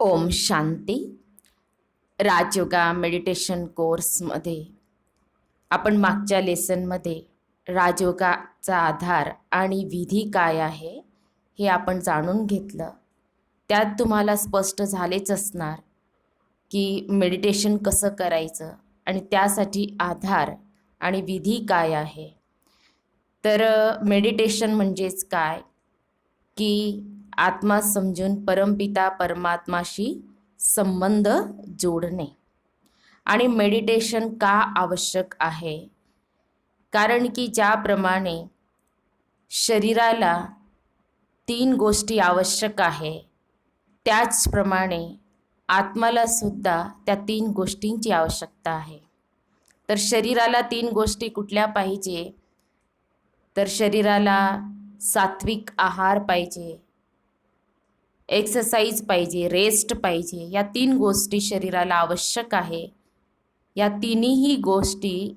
Om Shanti. Rajyoga meditation कोर्समध्ये आपण मागच्या लेसनमध्ये राजयोगाचा आधार आणि विधी काय आहे हे आपण जाणून घेतलं. त्यात तुम्हाला स्पष्ट झालेच असणार की मेडिटेशन कसं करायचं आणि त्यासाठी आधार आणि विधी काय आहे. तर मेडिटेशन म्हणजेच काय की आत्मा समजून परमपिता परमात्माशी संबंध जोडणे. आणि मेडिटेशन का आवश्यक आहे? कारण की ज्याप्रमाणे शरीराला 3 गोष्टी आवश्यक आहे, त्याचप्रमाणे आत्माला सुद्धा त्या 3 गोष्टींची आवश्यकता आहे. तर शरीराला 3 गोष्टी कुठल्या पाहिजे? तर शरीराला सात्विक आहार पाहिजे, एक्सरसाइज पाहिजे, रेस्ट पाहिजे. या 3 गोष्टी शरीराला आवश्यक आहे. या तिन्ही गोष्टी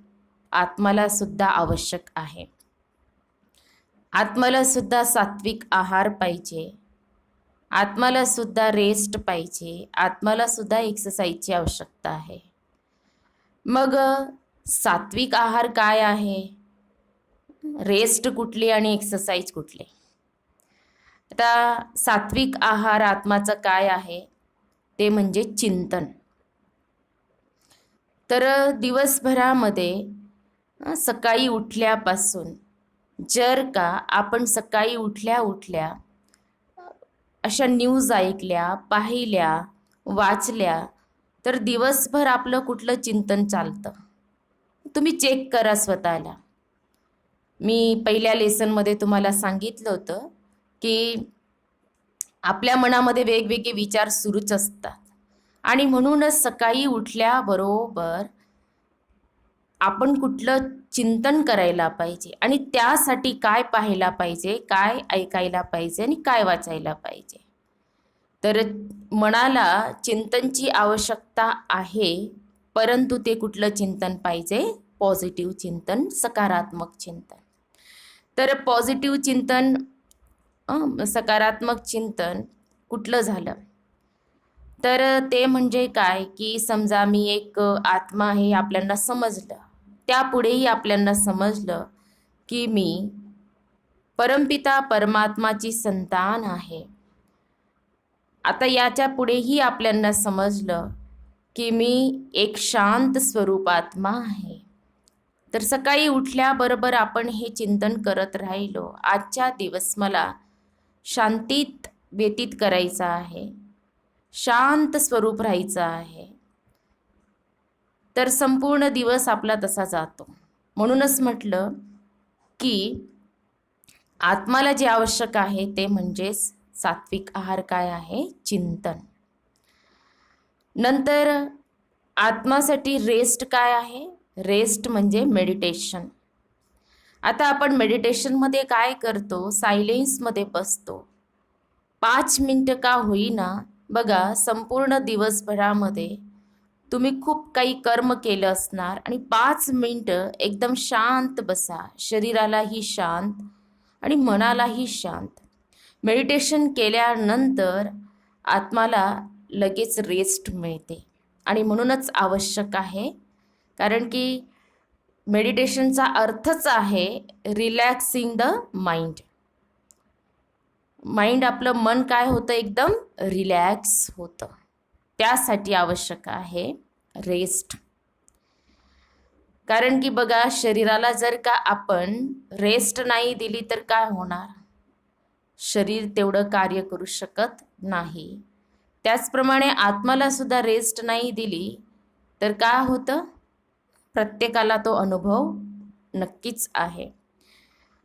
आत्माला सुद्धा आवश्यक आहे. आत्माला सुद्धा सात्विक आहार पाहिजे, आत्माला सुद्धा रेस्ट पाहिजे, आत्माला सुद्धा एक्सरसाइजची आवश्यकता आहे. मग सात्विक आहार काय आहे, रेस्ट कुठली आणि एक्सरसाइज कुठली? आता सात्विक आहार आत्माचं काय आहे ते म्हणजे चिंतन. तर दिवसभरामध्ये सकाळी उठल्यापासून जर का आपण सकाळी उठल्या उठल्या अशा न्यूज ऐकल्या, पाहिल्या, वाचल्या, तर दिवसभर आपलं कुठलं चिंतन चालतं? तुम्ही चेक करा स्वतःला. मी पहिल्या लेसनमध्ये तुम्हाला सांगितलं होतं की आपल्या मनामध्ये वेगवेगळे विचार सुरूच असतात आणि म्हणूनच सकाळी उठल्याबरोबर आपण कुठलं चिंतन करायला पाहिजे आणि त्यासाठी काय पाहायला पाहिजे, काय ऐकायला पाहिजे आणि काय वाचायला पाहिजे. तर मनाला चिंतनची आवश्यकता आहे, परंतु ते कुठलं चिंतन पाहिजे? पॉझिटिव्ह चिंतन, सकारात्मक चिंतन. तर पॉझिटिव्ह चिंतन, सकारात्मक चिंतन कुठलं झालं? तर ते म्हणजे काय की समजा मी एक आत्मा आहे आपल्याला समजलं, त्यापुढेही आपल्याला समजलं की मी परमपिता परमात्माची संतान आहे. आता याच्या पुढेही आपल्याला समजलं की मी एक शांत स्वरूप आत्मा आहे. तर सकाळी उठल्याबरोबर आपण हे चिंतन करत राहिलो, आजचा दिवस मला शांतीत व्यतीत करायचा आहे, शांत स्वरूप राहायचं आहे, तर संपूर्ण दिवस आपला तसा जातो. म्हणूनच म्हटलं की आत्माला जे आवश्यक आहे ते म्हणजेच सात्विक आहार काय आहे? चिंतन. नंतर आत्मासाठी रेस्ट काय आहे? रेस्ट म्हणजे मेडिटेशन. आता आपण मेडिटेशनमध्ये काय करतो? सायलेन्समध्ये बसतो. 5 मिनिटं का होईना, बघा संपूर्ण दिवसभरामध्ये तुम्ही खूप काही कर्म केलं असणार आणि 5 मिनिटं एकदम शांत बसा, शरीरालाही शांत आणि मनालाही शांत. मेडिटेशन केल्यानंतर आत्माला लगेच रेस्ट मिळते आणि म्हणूनच आवश्यक आहे. कारण की मेडिटेशनचा अर्थच आहे रिलॅक्सिंग द माइंड. माइंड, आपलं मन काय होतं? एकदम रिलॅक्स होतं. त्यासाठी आवश्यक आहे रेस्ट. कारण की बघा, शरीराला जर का आपण रेस्ट नाही दिली तर काय होणार? शरीर तेवढं कार्य करू शकत नाही. त्याचप्रमाणे आत्माला सुद्धा रेस्ट नाही दिली तर काय होतं? प्रत्येकाला तो अनुभव नक्कीच आहे.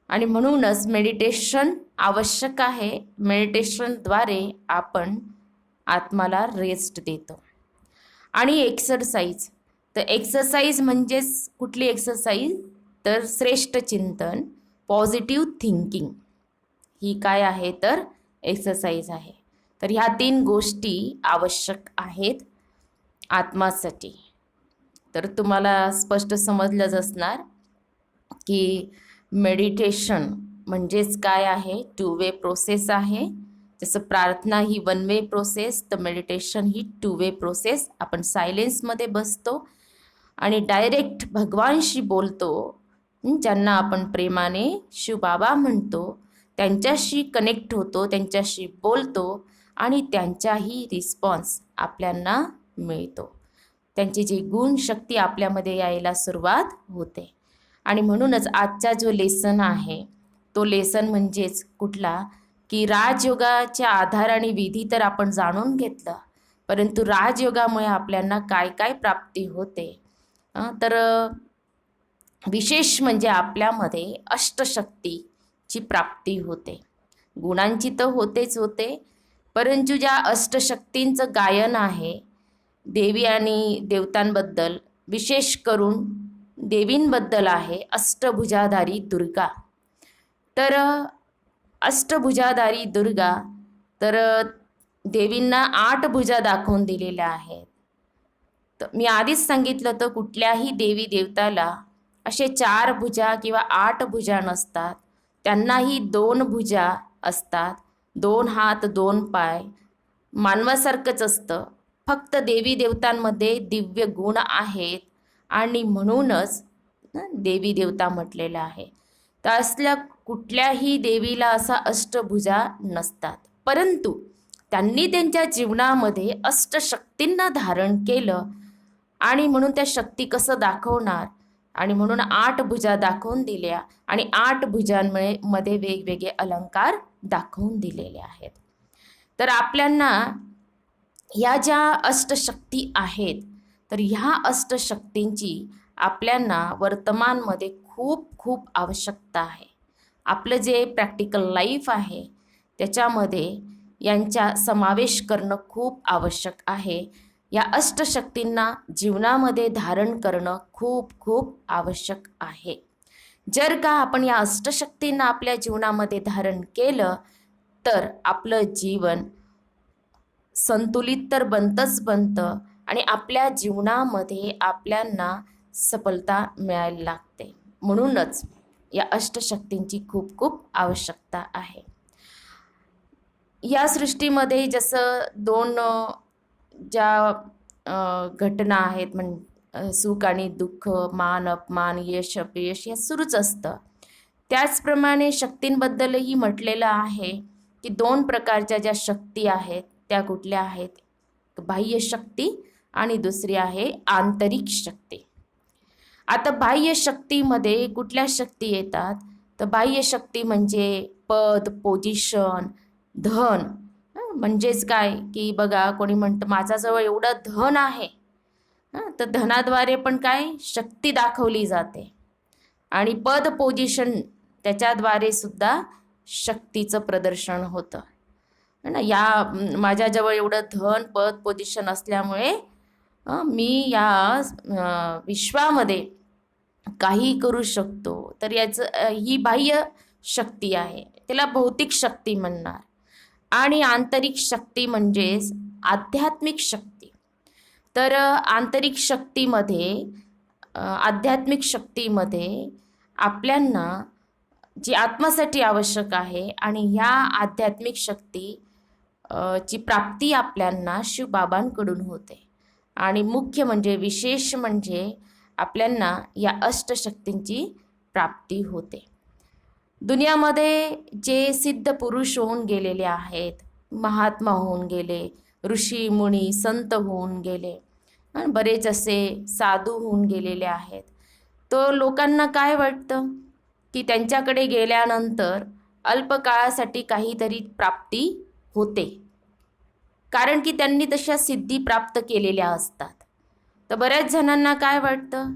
आणि म्हणूनच मेडिटेशन आवश्यक आहे. मेडिटेशनद्वारे आपण आत्माला रेस्ट देतो. आणि एक्सरसाइज, तर एक्सरसाइज म्हणजेच कुठली एक्सरसाइज? तर श्रेष्ठ चिंतन, पॉझिटिव्ह थिंकिंग, ही काय आहे? तर एक्सरसाइज आहे. तर ह्या 3 गोष्टी आवश्यक आहेत आत्मासाठी. तर तुम्हाला स्पष्ट समजलंच असणार की मेडिटेशन म्हणजेच काय आहे? 2 वे प्रोसेस आहे. जसं प्रार्थना ही वन वे प्रोसेस, तर मेडिटेशन ही टू वे प्रोसेस. आपण सायलेन्समध्ये बसतो आणि डायरेक्ट भगवानशी बोलतो. ज्यांना आपण प्रेमाने शिवबाबा म्हणतो, त्यांच्याशी कनेक्ट होतो, त्यांच्याशी बोलतो आणि त्यांचाही रिस्पॉन्स आपल्याला मिळतो. त्यांची जी गुण शक्ती आपल्यामध्ये यायला सुरुवात होते. आणि म्हणूनच आजचा जो लेसन आहे तो लेसन म्हणजेच कुठला, की राजयोगाच्या आधाराने विधी तर आपण जाणून घेतलं, परंतु राजयोगामुळे आपल्याला काय काय प्राप्ती होते. तर विशेष म्हणजे आपल्यामध्ये अष्टशक्तीची प्राप्ती होते. गुणांची तर होतेच होते, परंतु ज्या अष्टशक्तींचं गायन आहे देवी आणि देवतांबद्दल, विशेष करून देवींबद्दल आहे अष्टभुजाधारी दुर्गा. तर अष्टभुजाधारी दुर्गा, तर देवींना 8 भुजा दाखवून दिलेल्या आहेत. तर मी आधीच सांगितलं होतं, कुठल्याही देवी देवताला असे 4 भुजा किंवा 8 भुजा नसतात. त्यांनाही 2 भुजा असतात, 2 हात 2 पाय, मानवासारखंच असतं. फक्त देवी देवतांमध्ये दिव्य गुण आहेत आणि म्हणूनच देवी देवता म्हटलेलं आहे. तर असल्या कुठल्याही देवीला असा अष्टभुजा नसतात, परंतु त्यांनी त्यांच्या जीवनामध्ये अष्टशक्तींना धारण केलं आणि म्हणून त्या शक्ती कसं दाखवणार, आणि म्हणून 8 भुजा दाखवून दिल्या आणि 8 भुजांमध्ये वेगवेगळे अलंकार दाखवून दिलेले आहेत. तर आपल्यांना ह्या ज्या अष्टशक्ती आहेत, तर ह्या अष्टशक्तींची आपल्यांना वर्तमानमध्ये खूप खूप आवश्यकता आहे. आपलं जे प्रॅक्टिकल लाईफ आहे त्याच्यामध्ये यांचा समावेश करणं खूप आवश्यक आहे. या अष्टशक्तींना जीवनामध्ये धारण करणं खूप खूप आवश्यक आहे. जर का आपण या अष्टशक्तींना आपल्या जीवनामध्ये धारण केलं तर आपलं जीवन संतुलित तर बनतं आणि आपल्या जीवनामध्ये आपल्यांना सफलता मिळायला लागते. म्हणूनच या अष्टशक्तींची खूप खूप आवश्यकता आहे. या सृष्टीमध्ये जसं 2 ज्या घटना आहेत, सुख आणि दुःख, मान अपमान, यश अपयश, हे सुरूच असतं. त्याचप्रमाणे शक्तींबद्दलही म्हटलेलं आहे की 2 प्रकारच्या ज्या शक्ती आहेत त्या कुठल्या आहेत, बाह्य शक्ती आणि दुसरी आहे आंतरिक शक्ती. आता बाह्य शक्तीमध्ये कुठल्या शक्ती येतात, तर बाह्य शक्ती म्हणजे पद, पोझिशन, धन. म्हणजेच काय, की बघा कोणी म्हणतं माझ्याजवळ एवढं धन आहे, तर धनाद्वारे पण काय शक्ती दाखवली जाते. आणि पद, पोझिशन, त्याच्याद्वारे सुद्धा शक्तीचं प्रदर्शन होतं ना. या माझ्याजवळ एवढं धन, पद, पोझिशन असल्यामुळे मी या विश्वामध्ये काही करू शकतो. तर याचं ही बाह्य शक्ती आहे, त्याला भौतिक शक्ती म्हणणार. आणि आंतरिक शक्ती म्हणजेच आध्यात्मिक शक्ती. तर आंतरिक शक्तीमध्ये, आध्यात्मिक शक्तीमध्ये आपल्यांना जी आत्म्यासाठी आवश्यक आहे आणि ह्या आध्यात्मिक शक्ती ची प्राप्ती आपल्यांना शिवबाबांकडून होते. आणि मुख्य म्हणजे, विशेष म्हणजे आपल्यांना या अष्टशक्तींची प्राप्ती होते. दुनियामध्ये जे सिद्ध पुरुष होऊन गेलेले आहेत, महात्मा होऊन गेले, ऋषी मुनी संत होऊन गेले, बरेच असे साधू होऊन गेलेले आहेत. तो लोकांना काय वाटतं की त्यांच्याकडे गेल्यानंतर अल्पकाळासाठी काहीतरी प्राप्ती होते, कारण की त्यांनी तशा सिद्धी प्राप्त केलेल्या असतात. तर बऱ्याच जणांना काय वाटतं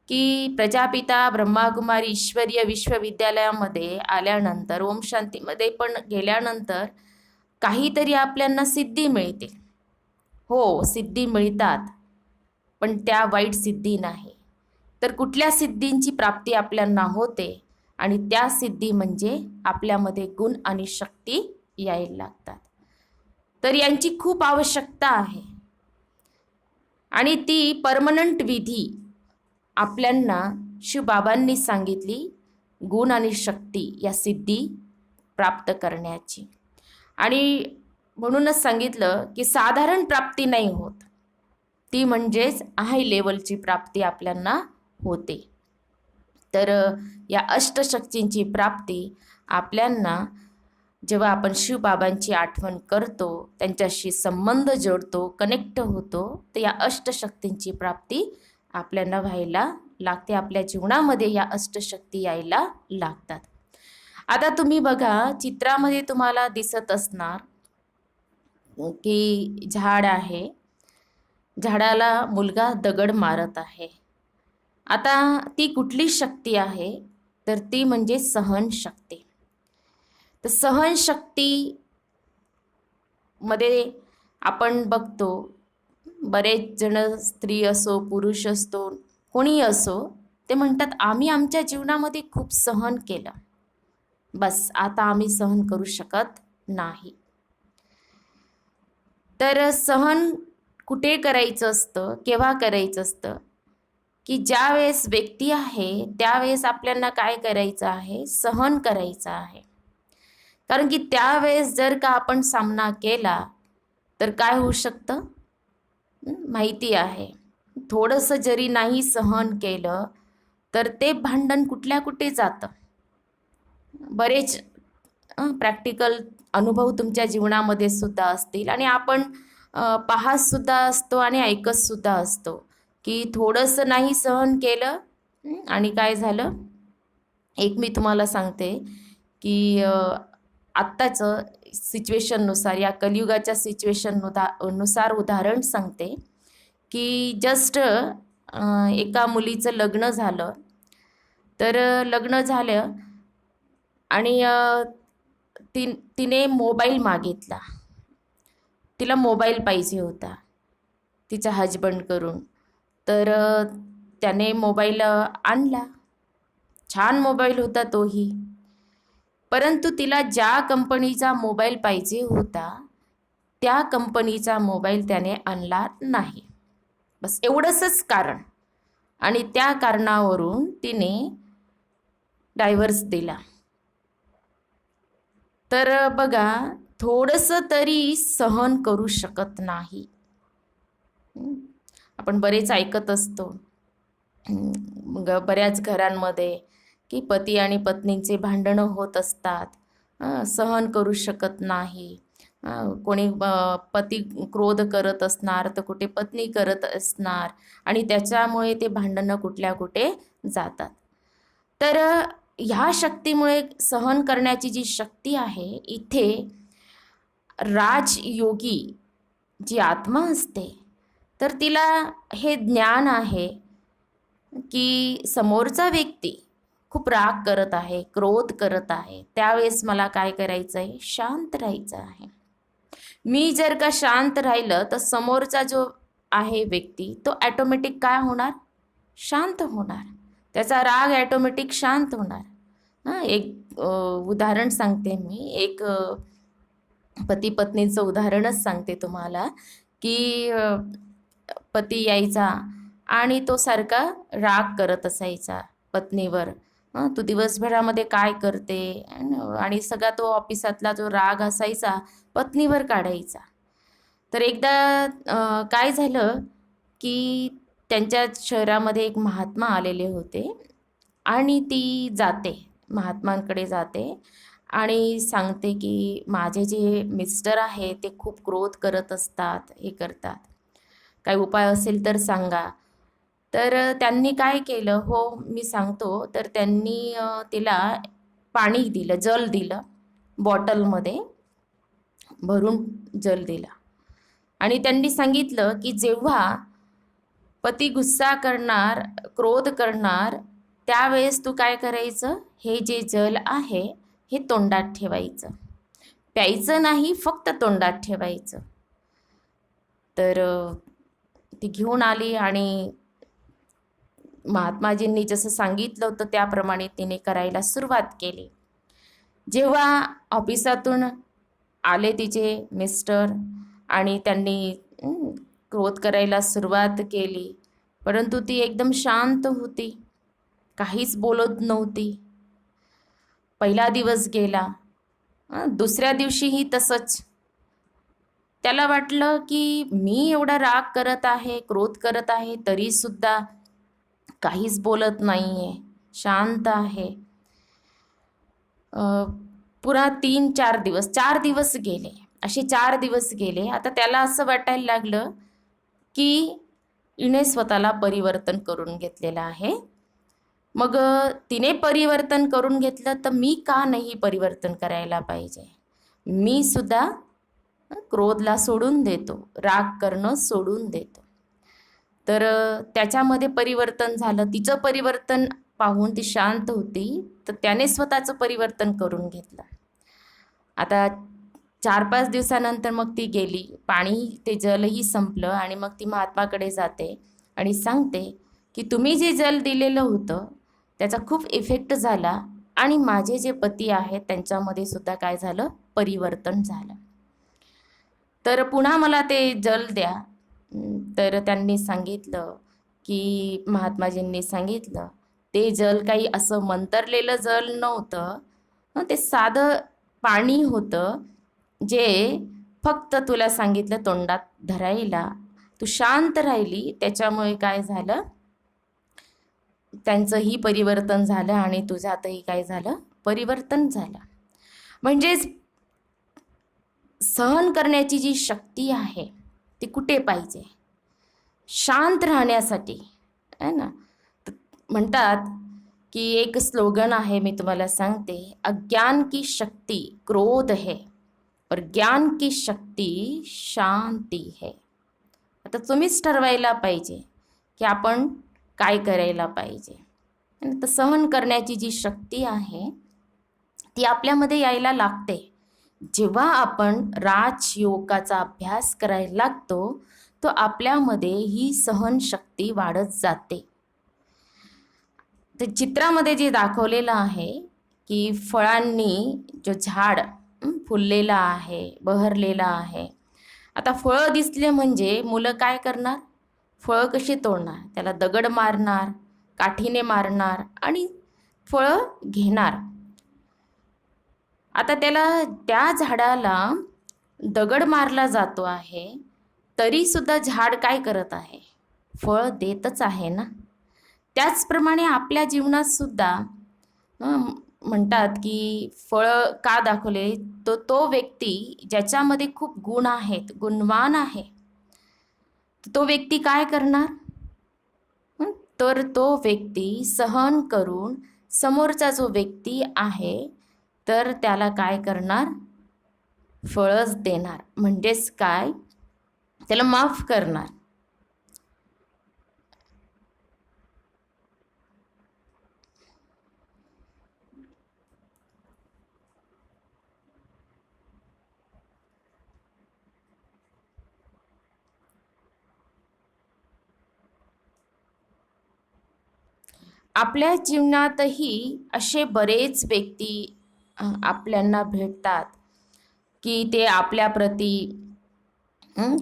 की प्रजापिता ब्रह्माकुमारी ईश्वरीय विश्वविद्यालयामध्ये आल्यानंतर, ओम शांतीमध्ये पण गेल्यानंतर काहीतरी आपल्यांना सिद्धी मिळते. हो, सिद्धी मिळतात, पण त्या वाईट सिद्धी नाही. तर कुठल्या सिद्धींची प्राप्ती आपल्यांना होते, आणि त्या सिद्धी म्हणजे आपल्यामध्ये गुण आणि शक्ती यायला लागतात. तर यांची खूप आवश्यकता आहे आणि ती परमनंट विधी आपल्यांना शिवबाबांनी सांगितली, गुण आणि शक्ती या सिद्धी प्राप्त करण्याची. आणि म्हणूनच सांगितलं की साधारण प्राप्ती नाही होत, ती म्हणजेच हाय लेवलची प्राप्ती आपल्याला होते. तर या अष्टशक्तींची प्राप्ती आपल्यांना जेव्हा आपण शिवबाबांची आठवण करतो, त्यांच्याशी संबंध जोडतो, कनेक्ट होतो, तर या अष्टशक्तींची प्राप्ती आपल्याला व्हायला लागते. आपल्या जीवनामध्ये या अष्टशक्ती यायला लागतात. आता तुम्ही बघा, चित्रामध्ये तुम्हाला दिसत असणार की झाड आहे, झाडाला मुलगा दगड मारत आहे. आता ती कुठली शक्ती आहे, तर ती म्हणजे सहनशक्ती. तर सहनशक्ती मध्ये आपण बघतो, बरेच जण, स्त्री असो पुरुष असतो कोणी असो, ते म्हणतात आम्ही आमच्या जीवनामध्ये खूप सहन केलं, बस आता आम्ही सहन करू शकत नाही. तर सहन कुठे करायचं असतं, केव्हा करायचं असतं, की ज्या वेळेस व्यक्ती आहे त्यावेळेस आपल्याला काय करायचं आहे, सहन करायचं आहे. कारण की त्यावेळेस जर का आपण सामना केला तर काय होऊ शकतं माहिती आहे. थोडंसं जरी नाही सहन केलं तर ते भांडण कुठल्या कुठे जातं. बरेच प्रॅक्टिकल अनुभव तुमच्या जीवनामध्ये सुद्धा असतील आणि आपण पाहत सुद्धा असतो आणि ऐकत सुद्धा असतो की थोडंसं नाही सहन केलं आणि काय झालं. एक मी तुम्हाला सांगते की आत्ताचं सिच्युएशननुसार, या कलियुगाच्या नुसार उदाहरण सांगते की जस्ट एका मुलीचं लग्न झालं. तर लग्न झालं आणि तिने मोबाईल मागितला. तिला मोबाईल पाहिजे होता तिचा हजबंड करून. तर त्याने मोबाईल आणला, छान मोबाईल होता तोही. परंतु तिला ज्या कंपनीचा मोबाईल पाहिजे होता त्या कंपनीचा मोबाईल त्याने आणला नाही. बस एवढंच कारण. आणि त्या कारणावरून तिने डायव्हर्स दिला. तर बघा, थोडंसं तरी सहन करू शकत नाही. आपण बरेच ऐकत असतो बऱ्याच घरांमध्ये की पती आणि पत्नींचे भांडणं होत असतात, सहन करू शकत नाही. कोणी पती क्रोध करत असणार तर कुठे पत्नी करत असणार आणि त्याच्यामुळे ते भांडणं कुठल्या कुठे जातात. तर ह्या शक्तीमुळे, सहन करण्याची जी शक्ती आहे, इथे राजयोगी जी आत्मा असते तर तिला हे ज्ञान आहे की समोरचा व्यक्ती खूप राग करत आहे, क्रोध करत आहे, त्यावेळेस मला काय करायचं आहे, शांत राहायचं आहे. मी जर का शांत राहिलं तर समोरचा जो आहे व्यक्ती तो ॲटोमॅटिक काय होणार, शांत होणार. त्याचा राग ॲटोमॅटिक शांत होणार. एक उदाहरण सांगते मी, एक पती पत्नीचं उदाहरणच सांगते तुम्हाला की पती यायचा आणि तो सारखा राग करत असायचा पत्नीवर. तू दिवसभरामध्ये काय करते, आणि सगळा तो ऑफिसातला जो राग असायचा पत्नीवर काढायचा. तर एकदा काय झालं की त्यांच्या शहरामध्ये एक महात्मा आलेले होते आणि ती जाते, महात्मांकडे जाते आणि सांगते की माझे जे मिस्टर आहे ते खूप क्रोध करत असतात, हे करतात, काही उपाय असेल तर सांगा. तर त्यांनी काय केलं, हो मी सांगतो. तर त्यांनी तिला पाणी दिलं, जल दिलं, बॉटलमध्ये भरून जल दिला आणि त्यांनी सांगितलं की जेव्हा पती गुस्सा करणार, क्रोध करणार, त्यावेळेस तू काय करायचं, हे जे जल आहे हे तोंडात ठेवायचं, प्यायचं नाही, फक्त तोंडात ठेवायचं. तर ती घेऊन आली आणि महात्माजींनी जसं सांगितलं होतं त्याप्रमाणे तिने करायला सुरुवात केली. जेव्हा ऑफिसातून आले तिचे मिस्टर आणि त्यांनी क्रोध करायला सुरुवात केली, परंतु ती एकदम शांत होती, काहीच बोलत नव्हती. पहिला दिवस गेला, दुसऱ्या दिवशीही तसंच. त्याला वाटलं की मी एवढा राग करत आहे, क्रोध करत आहे, तरीसुद्धा काहीच बोलत नाही आहे, शांत आहे. पुन्हा 3-4 दिवस 4 दिवस गेले, असे 4 दिवस गेले. आता त्याला असं वाटायला लागलं की हिने स्वतःला परिवर्तन करून घेतलेलं आहे. मग तिने परिवर्तन करून घेतलं तर मी का नाही परिवर्तन करायला पाहिजे. मी सुद्धा क्रोधला सोडून देतो, राग करणं सोडून देतो. तर त्याच्यामध्ये परिवर्तन झालं. तिचं परिवर्तन पाहून ती शांत होती, तर त्याने स्वतःचं परिवर्तन करून घेतलं. आता 4-5 दिवसानंतर मग ती गेली, पाणी ते जलही संपलं आणि मग ती महात्माकडे जाते आणि सांगते की तुम्ही जे जल दिलेलं होतं त्याचा खूप इफेक्ट झाला आणि माझे जे पती आहेत त्यांच्यामध्ये सुद्धा काय झालं, परिवर्तन झालं. तर पुन्हा मला ते जल द्या. तर त्यांनी सांगितलं की महात्माजींनी सांगितलं ते जल काही असं मंतरलेलं जल नव्हतं, ते साधं पाणी होतं जे फक्त तुला सांगितलं तोंडात धरायला. तू शांत राहिली, त्याच्यामुळे काय झालं, त्यांचंही परिवर्तन झालं आणि तुझ्यातही काय झालं, परिवर्तन झालं. म्हणजेच सहन करण्याची जी शक्ती आहे ती कुठे पाहिजे, शांत राहण्यासाठी, है ना. म्हणतात की एक स्लोगन आहे, मी तुम्हाला सांगते, अज्ञान की शक्ति क्रोध है और ज्ञान की शक्ति शांती है. आता तुम्हीच ठरवायला पाहिजे की आपण काय करायला पाहिजे. तर सहन करण्याची जी शक्ती आहे ती आपल्यामध्ये यायला लागते. जेव्हा आपण राजयोगाचा अभ्यास करायला लागतो तो आपल्यामध्ये ही सहनशक्ती वाढत जाते. ते चित्रामध्ये जे दाखवलेलं आहे की फळांनी जो झाड फुललेला आहे, बहरलेला आहे. आता फळं दिसले म्हणजे मुलं काय करणार, फळं कशी तोडणार, त्याला दगड मारणार, काठीने मारणार आणि फळं घेणार. आता त्या झाडाला दगड मारला जातो आहे तरी सुद्धा झाड काय करत आहे, फळ देतच आहे ना. त्याचप्रमाणे आपल्या जीवनात सुद्धा म्हणतात की फळ का दाखवले, तो व्यक्ती ज्याच्यामध्ये खूप गुण आहेत, गुणवान आहे, तो व्यक्ती काय करणार, तर तो व्यक्ती सहन करून समोरचा जो व्यक्ती आहे तर त्याला काय करणार, फळच देणार. म्हणजेच काय, त्याला माफ करणार. आपल्या जीवनातही असे बरेच व्यक्ती आपल्याला भेटतात की ते आपल्याप्रती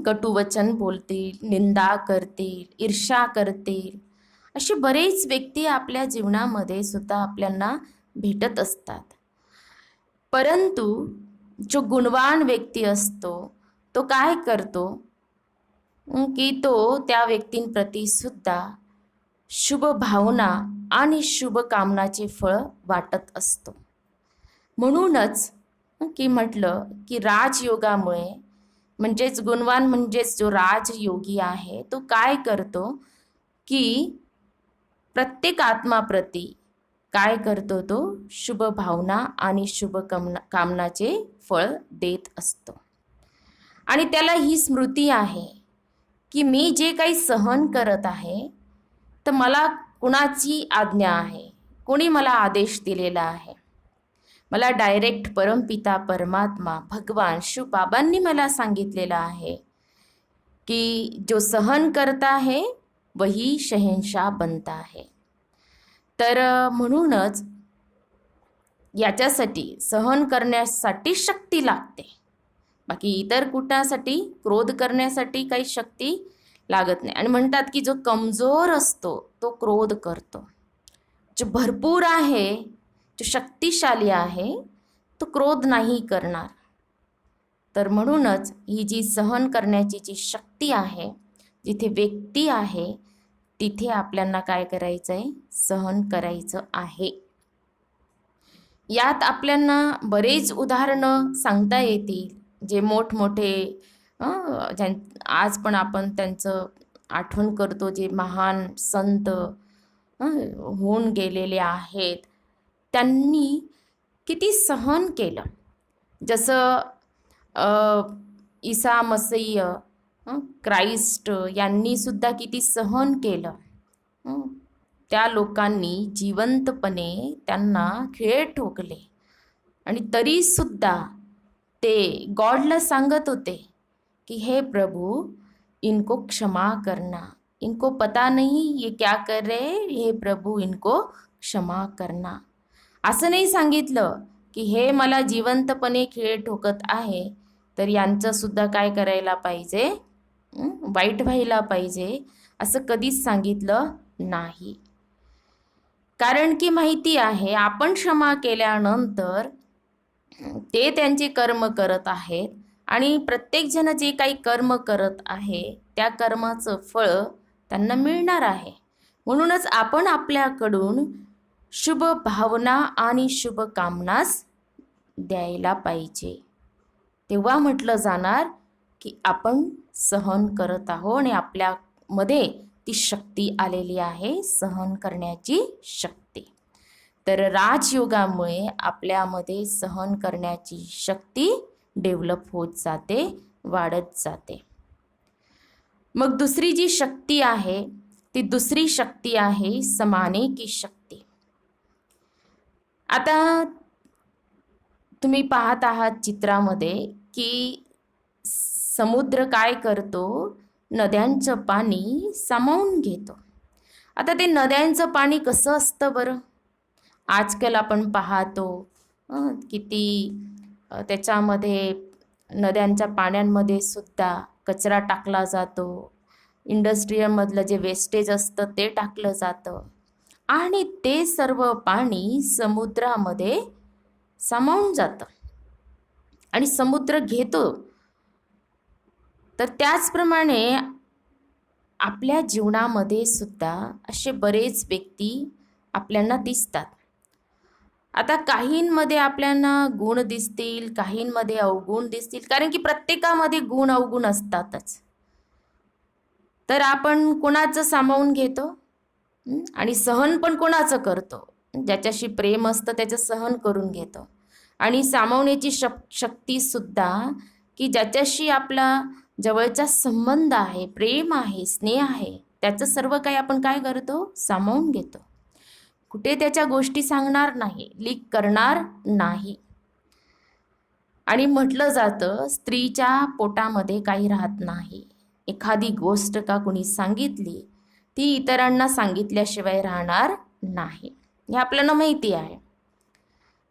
कटुवचन बोलतील, निंदा करतील, ईर्ष्या करतील. असे बरेच व्यक्ती आपल्या जीवनामध्ये सुद्धा आपल्याला भेटत असतात. परंतु जो गुणवान व्यक्ती असतो तो काय करतो की तो त्या व्यक्तींप्रती सुद्धा शुभ भावना आणि शुभ कामनाचे फळ वाटत असतो. म्हणूनच की म्हटलं की राजयोगामुळे, म्हणजेच गुणवान म्हणजेच जो राजयोगी आहे तो काय करतो की प्रत्येक आत्माप्रती काय करतो, तो शुभ भावना आणि शुभ कामनाचे फळ देत असतो. आणि त्याला ही स्मृती आहे की मी जे काही सहन करत आहे तर मला कुणाची आज्ञा आहे, कोणी मला आदेश दिलेला आहे. मला डायरेक्ट परमपिता परमात्मा भगवान शिवबाबांनी मला सांगितलेलं आहे की जो सहन करता है वही शहंशाह बनता है. तर म्हणूनच याच्यासाठी सहन करण्यासाठी शक्ती लागते, बाकी इतर कुठासाठी, क्रोध करण्यासाठी काही शक्ती लागत नाही. आणि म्हणतात की जो कमजोर असतो तो क्रोध करतो, जो भरपूर आहे, जो शक्तिशाली आहे तो क्रोध नाही करणार. तर म्हणूनच ही जी सहन करण्याची जी शक्ती आहे, जिथे व्यक्ती आहे तिथे आपल्याला काय करायचं आहे? सहन करायचं आहे. यात आपल्याला बरेच उदाहरणं सांगता येतील, जे मोठमोठे आज पण आपण त्यांचं आठवण करतो, जे महान संत होऊन गेलेले आहेत. त्यांनी किती सहन केलं. जसं ईसा मसीह क्राइस्ट यांनी सुद्धा किती सहन केलं. त्या लोकांनी जिवंतपणे त्यांना खिळे ठोकले आणि तरीसुद्धा ते गॉडला सांगत होते की हे प्रभु, इनको क्षमा करना, इनको पता नहीं ये क्या कर रहे, हे प्रभु इनको क्षमा करना. असं नाही सांगितलं की हे मला जिवंतपणे खिळे ठोकत आहे तर यांचं सुद्धा काय करायला पाहिजे, वाईट व्हायला पाहिजे, असं कधीच सांगितलं नाही. कारण की माहिती आहे आपण क्षमा केल्यानंतर ते त्यांचे कर्म करत आहेत आणि प्रत्येकजण जे काही कर्म करत आहे त्या कर्माचं फळ त्यांना मिळणार आहे. म्हणूनच आपण आपल्याकडून शुभ भावना आणि शुभ कामनास द्यायला पाहिजे. तेव्हा म्हटलं जाणार की आपण सहन करत आहोत आणि आपल्यामध्ये ती शक्ती आलेली आहे, सहन करण्याची शक्ती. तर राजयोगामुळे आपल्यामध्ये सहन करण्याची शक्ती डेव्हलप होत जाते, वाढत जाते. मग दुसरी जी शक्ती आहे ती दुसरी शक्ती आहे समाने की शक्ती. आता तुम्ही पाहत आहात चित्रामध्ये की समुद्र काय करतो, नद्यांचं पाणी सामावून घेतो. आता ते नद्यांचं पाणी कसं असतं बरं? आजकाल आपण पाहतो किती त्याच्यामध्ये नद्यांच्या पाण्यांमध्ये सुद्धा कचरा टाकला जातो. इंडस्ट्रीमधलं जे वेस्टेज असतं ते टाकलं जातं आणि ते सर्व पाणी समुद्रामध्ये सामावून जातं आणि समुद्र घेतो. तर त्याचप्रमाणे आपल्या जीवनामध्ये सुद्धा असे बरेच व्यक्ती आपल्याला दिसतात. आता काहींमध्ये आपल्याला गुण दिसतील, काहींमध्ये अवगुण दिसतील, कारण की प्रत्येकामध्ये गुण अवगुण असतातच. तर आपण कोणाचं सामावून घेतो आणि सहन पण कोणाचं करतो? ज्याच्याशी प्रेम असतं त्याचं सहन करून घेतो. आणि सामावण्याची शक्ती सुद्धा की ज्याच्याशी आपला जवळचा संबंध आहे, प्रेम आहे, स्नेह आहे, त्याचं सर्व काही आपण काय करतो? सामावून घेतो. कुठे त्याच्या गोष्टी सांगणार नाही, लीक करणार नाही. आणि म्हटलं जातं स्त्रीच्या पोटामध्ये काही राहत नाही. एखादी गोष्ट का कुणी सांगितली ती इतरांना सांगितल्याशिवाय राहणार नाही, हे आपल्याला माहिती आहे.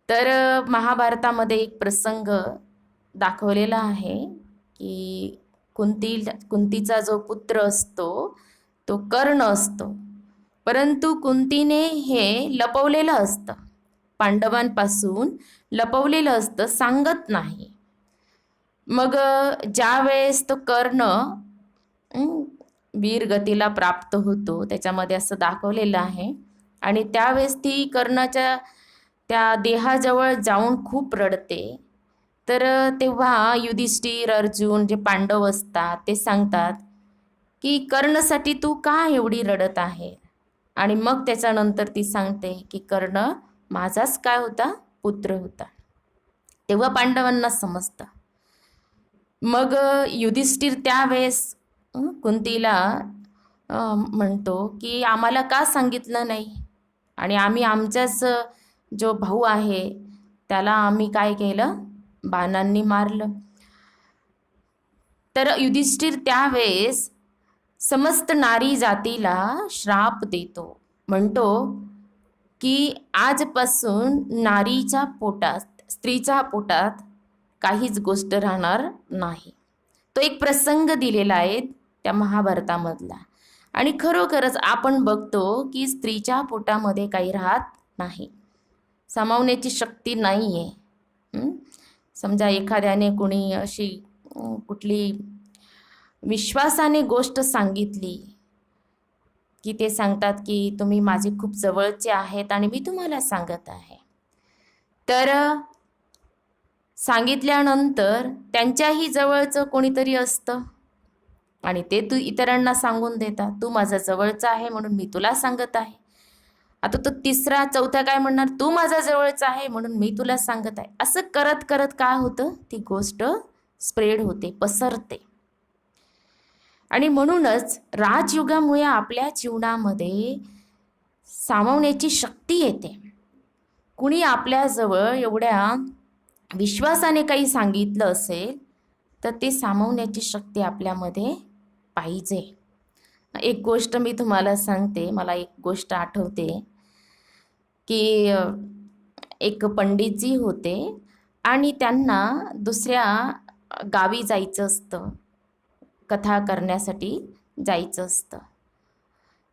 तर महाभारतामध्ये एक प्रसंग दाखवलेला आहे की कुंतीचा जो पुत्र असतो तो कर्ण असतो, परंतु कुंतीने हे लपवलेलं असतं, पांडवांपासून लपवलेलं असतं, सांगत नाही. मग ज्या वेळेस तो कर्ण वीरगतीला प्राप्त होतो, त्याच्यामध्ये असं दाखवलेलं आहे, आणि त्यावेळेस ती कर्णाच्या त्या देहाजवळ जाऊन खूप रडते. तर तेव्हा युधिष्ठिर, अर्जुन जे पांडव असतात ते सांगतात की कर्णासाठी तू का एवढी रडत आहे? आणि मग त्याच्यानंतर ती सांगते की कर्ण माझाच काय होता? पुत्र होता. तेव्हा पांडवांना समजतं. मग युधिष्ठिर त्यावेळेस कुंतीला म्हणतो की आम्हाला का सांगितलं नाही, आणि आम्ही आमच्याच जो भाऊ आहे त्याला आम्ही काय केलं? बाणांनी मारलं. तर युधिष्ठिर त्यावेळेस समस्त नारी जातीला श्राप देतो, म्हणतो की आजपासून नारीच्या पोटात, स्त्रीच्या पोटात काहीच गोष्ट राहणार नाही. तो एक प्रसंग दिलेला आहे त्या महाभारतामधला. आणि खरोखरच आपण बघतो की स्त्रीच्या पोटामध्ये काही राहत नाही, सामावण्याची शक्ती नाही आहे. समजा एखाद्याने कोणी अशी कुठली विश्वासाने गोष्ट सांगितली की ते सांगतात की तुम्ही माझे खूप जवळचे आहेत आणि मी तुम्हाला सांगत आहे. तर सांगितल्यानंतर त्यांच्याही जवळचं कोणीतरी असतं आणि ते इतरांना सांगून देतात, तू माझा जवळचा आहे म्हणून मी तुला सांगत आहे. आता तो तिसरा चौथा काय म्हणणार, तू माझा जवळचा आहे म्हणून मी तुला सांगत आहे. असं करत करत काय होतं, ती गोष्ट स्प्रेड होते, पसरते. आणि म्हणूनच राजयुगामुळे आपल्या जीवनामध्ये सामावण्याची शक्ती येते. कुणी आपल्याजवळ एवढ्या विश्वासाने काही सांगितलं असेल तर ते सामावण्याची शक्ती आपल्यामध्ये पाहिजे. एक गोष्ट मी तुम्हाला सांगते, मला एक गोष्ट आठवते की एक पंडितजी होते आणि त्यांना दुसऱ्या गावी जायचं असतं, कथा करण्यासाठी जायचं असतं.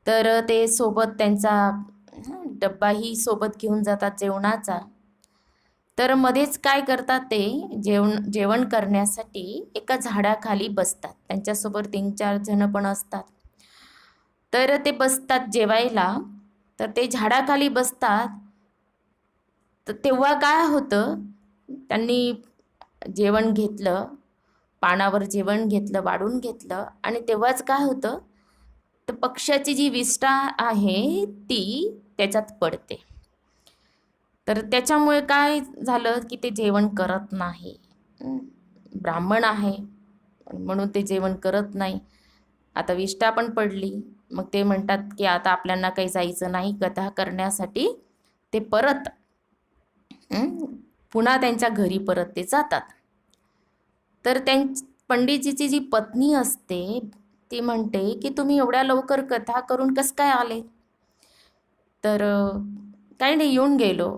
तर ते सोबत त्यांचा डब्बाही सोबत घेऊन जातात जेवणाचा. तर मध्येच काय करतात, ते जेवण करण्यासाठी एका झाडाखाली बसतात. त्यांच्यासोबत 3-4 जण पण असतात. तर ते बसतात जेवायला. तर ते झाडाखाली बसतात. तर तेव्हा काय होतं, त्यांनी जेवण घेतलं, पानावर जेवण घेतलं, वाढून घेतलं आणि तेव्हाच काय होतं, तर पक्ष्याची जी विष्ठा आहे ती त्याच्यात पडते. तर त्याच्यामुळे काय झालं की ते जेवण करत नाही. ब्राह्मण आहे म्हणून ते जेवण करत नाही. आता विष्ठा पण पडली. मग ते म्हणतात की आता आपल्याला काही जायचं नाही कथा करण्यासाठी. ते परत पुन्हा त्यांच्या घरी परत ते जातात. तर पंडितजीची जी पत्नी असते ती म्हणते की तुम्ही एवढ्या लवकर कथा करून कसं काय आले. तर काही नाही, येऊन गेलो.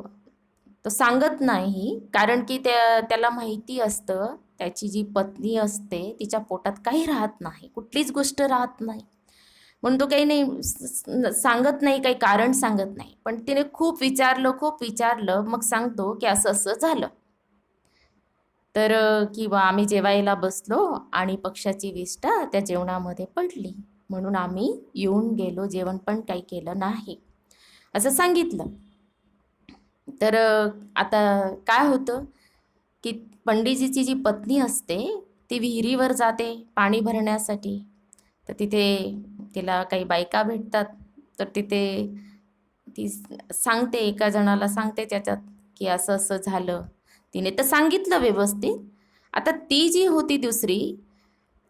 तो सांगत नाही, कारण की त्याला माहिती असतं त्याची जी पत्नी असते तिच्या पोटात काही राहत नाही, कुठलीच गोष्ट राहत नाही. म्हणून तो काही नाही सांगत नाही, काही कारण सांगत नाही. पण तिने खूप विचारलं मग सांगतो की असं असं झालं. तर किंवा आम्ही जेवायला बसलो आणि पक्ष्याची विष्ठा त्या जेवणामध्ये पडली म्हणून आम्ही येऊन गेलो, जेवण पण काही केलं नाही, असं सांगितलं. तर आता काय होतं की पंडितजीची जी पत्नी असते ती विहिरीवर जाते पाणी भरण्यासाठी. तर तिथे तिला काही बायका भेटतात. तर तिथे ती सांगते, एका जणाला सांगते त्याच्यात की असं असं झालं. तिने तर सांगितलं व्यवस्थित. आता ती जी होती दुसरी,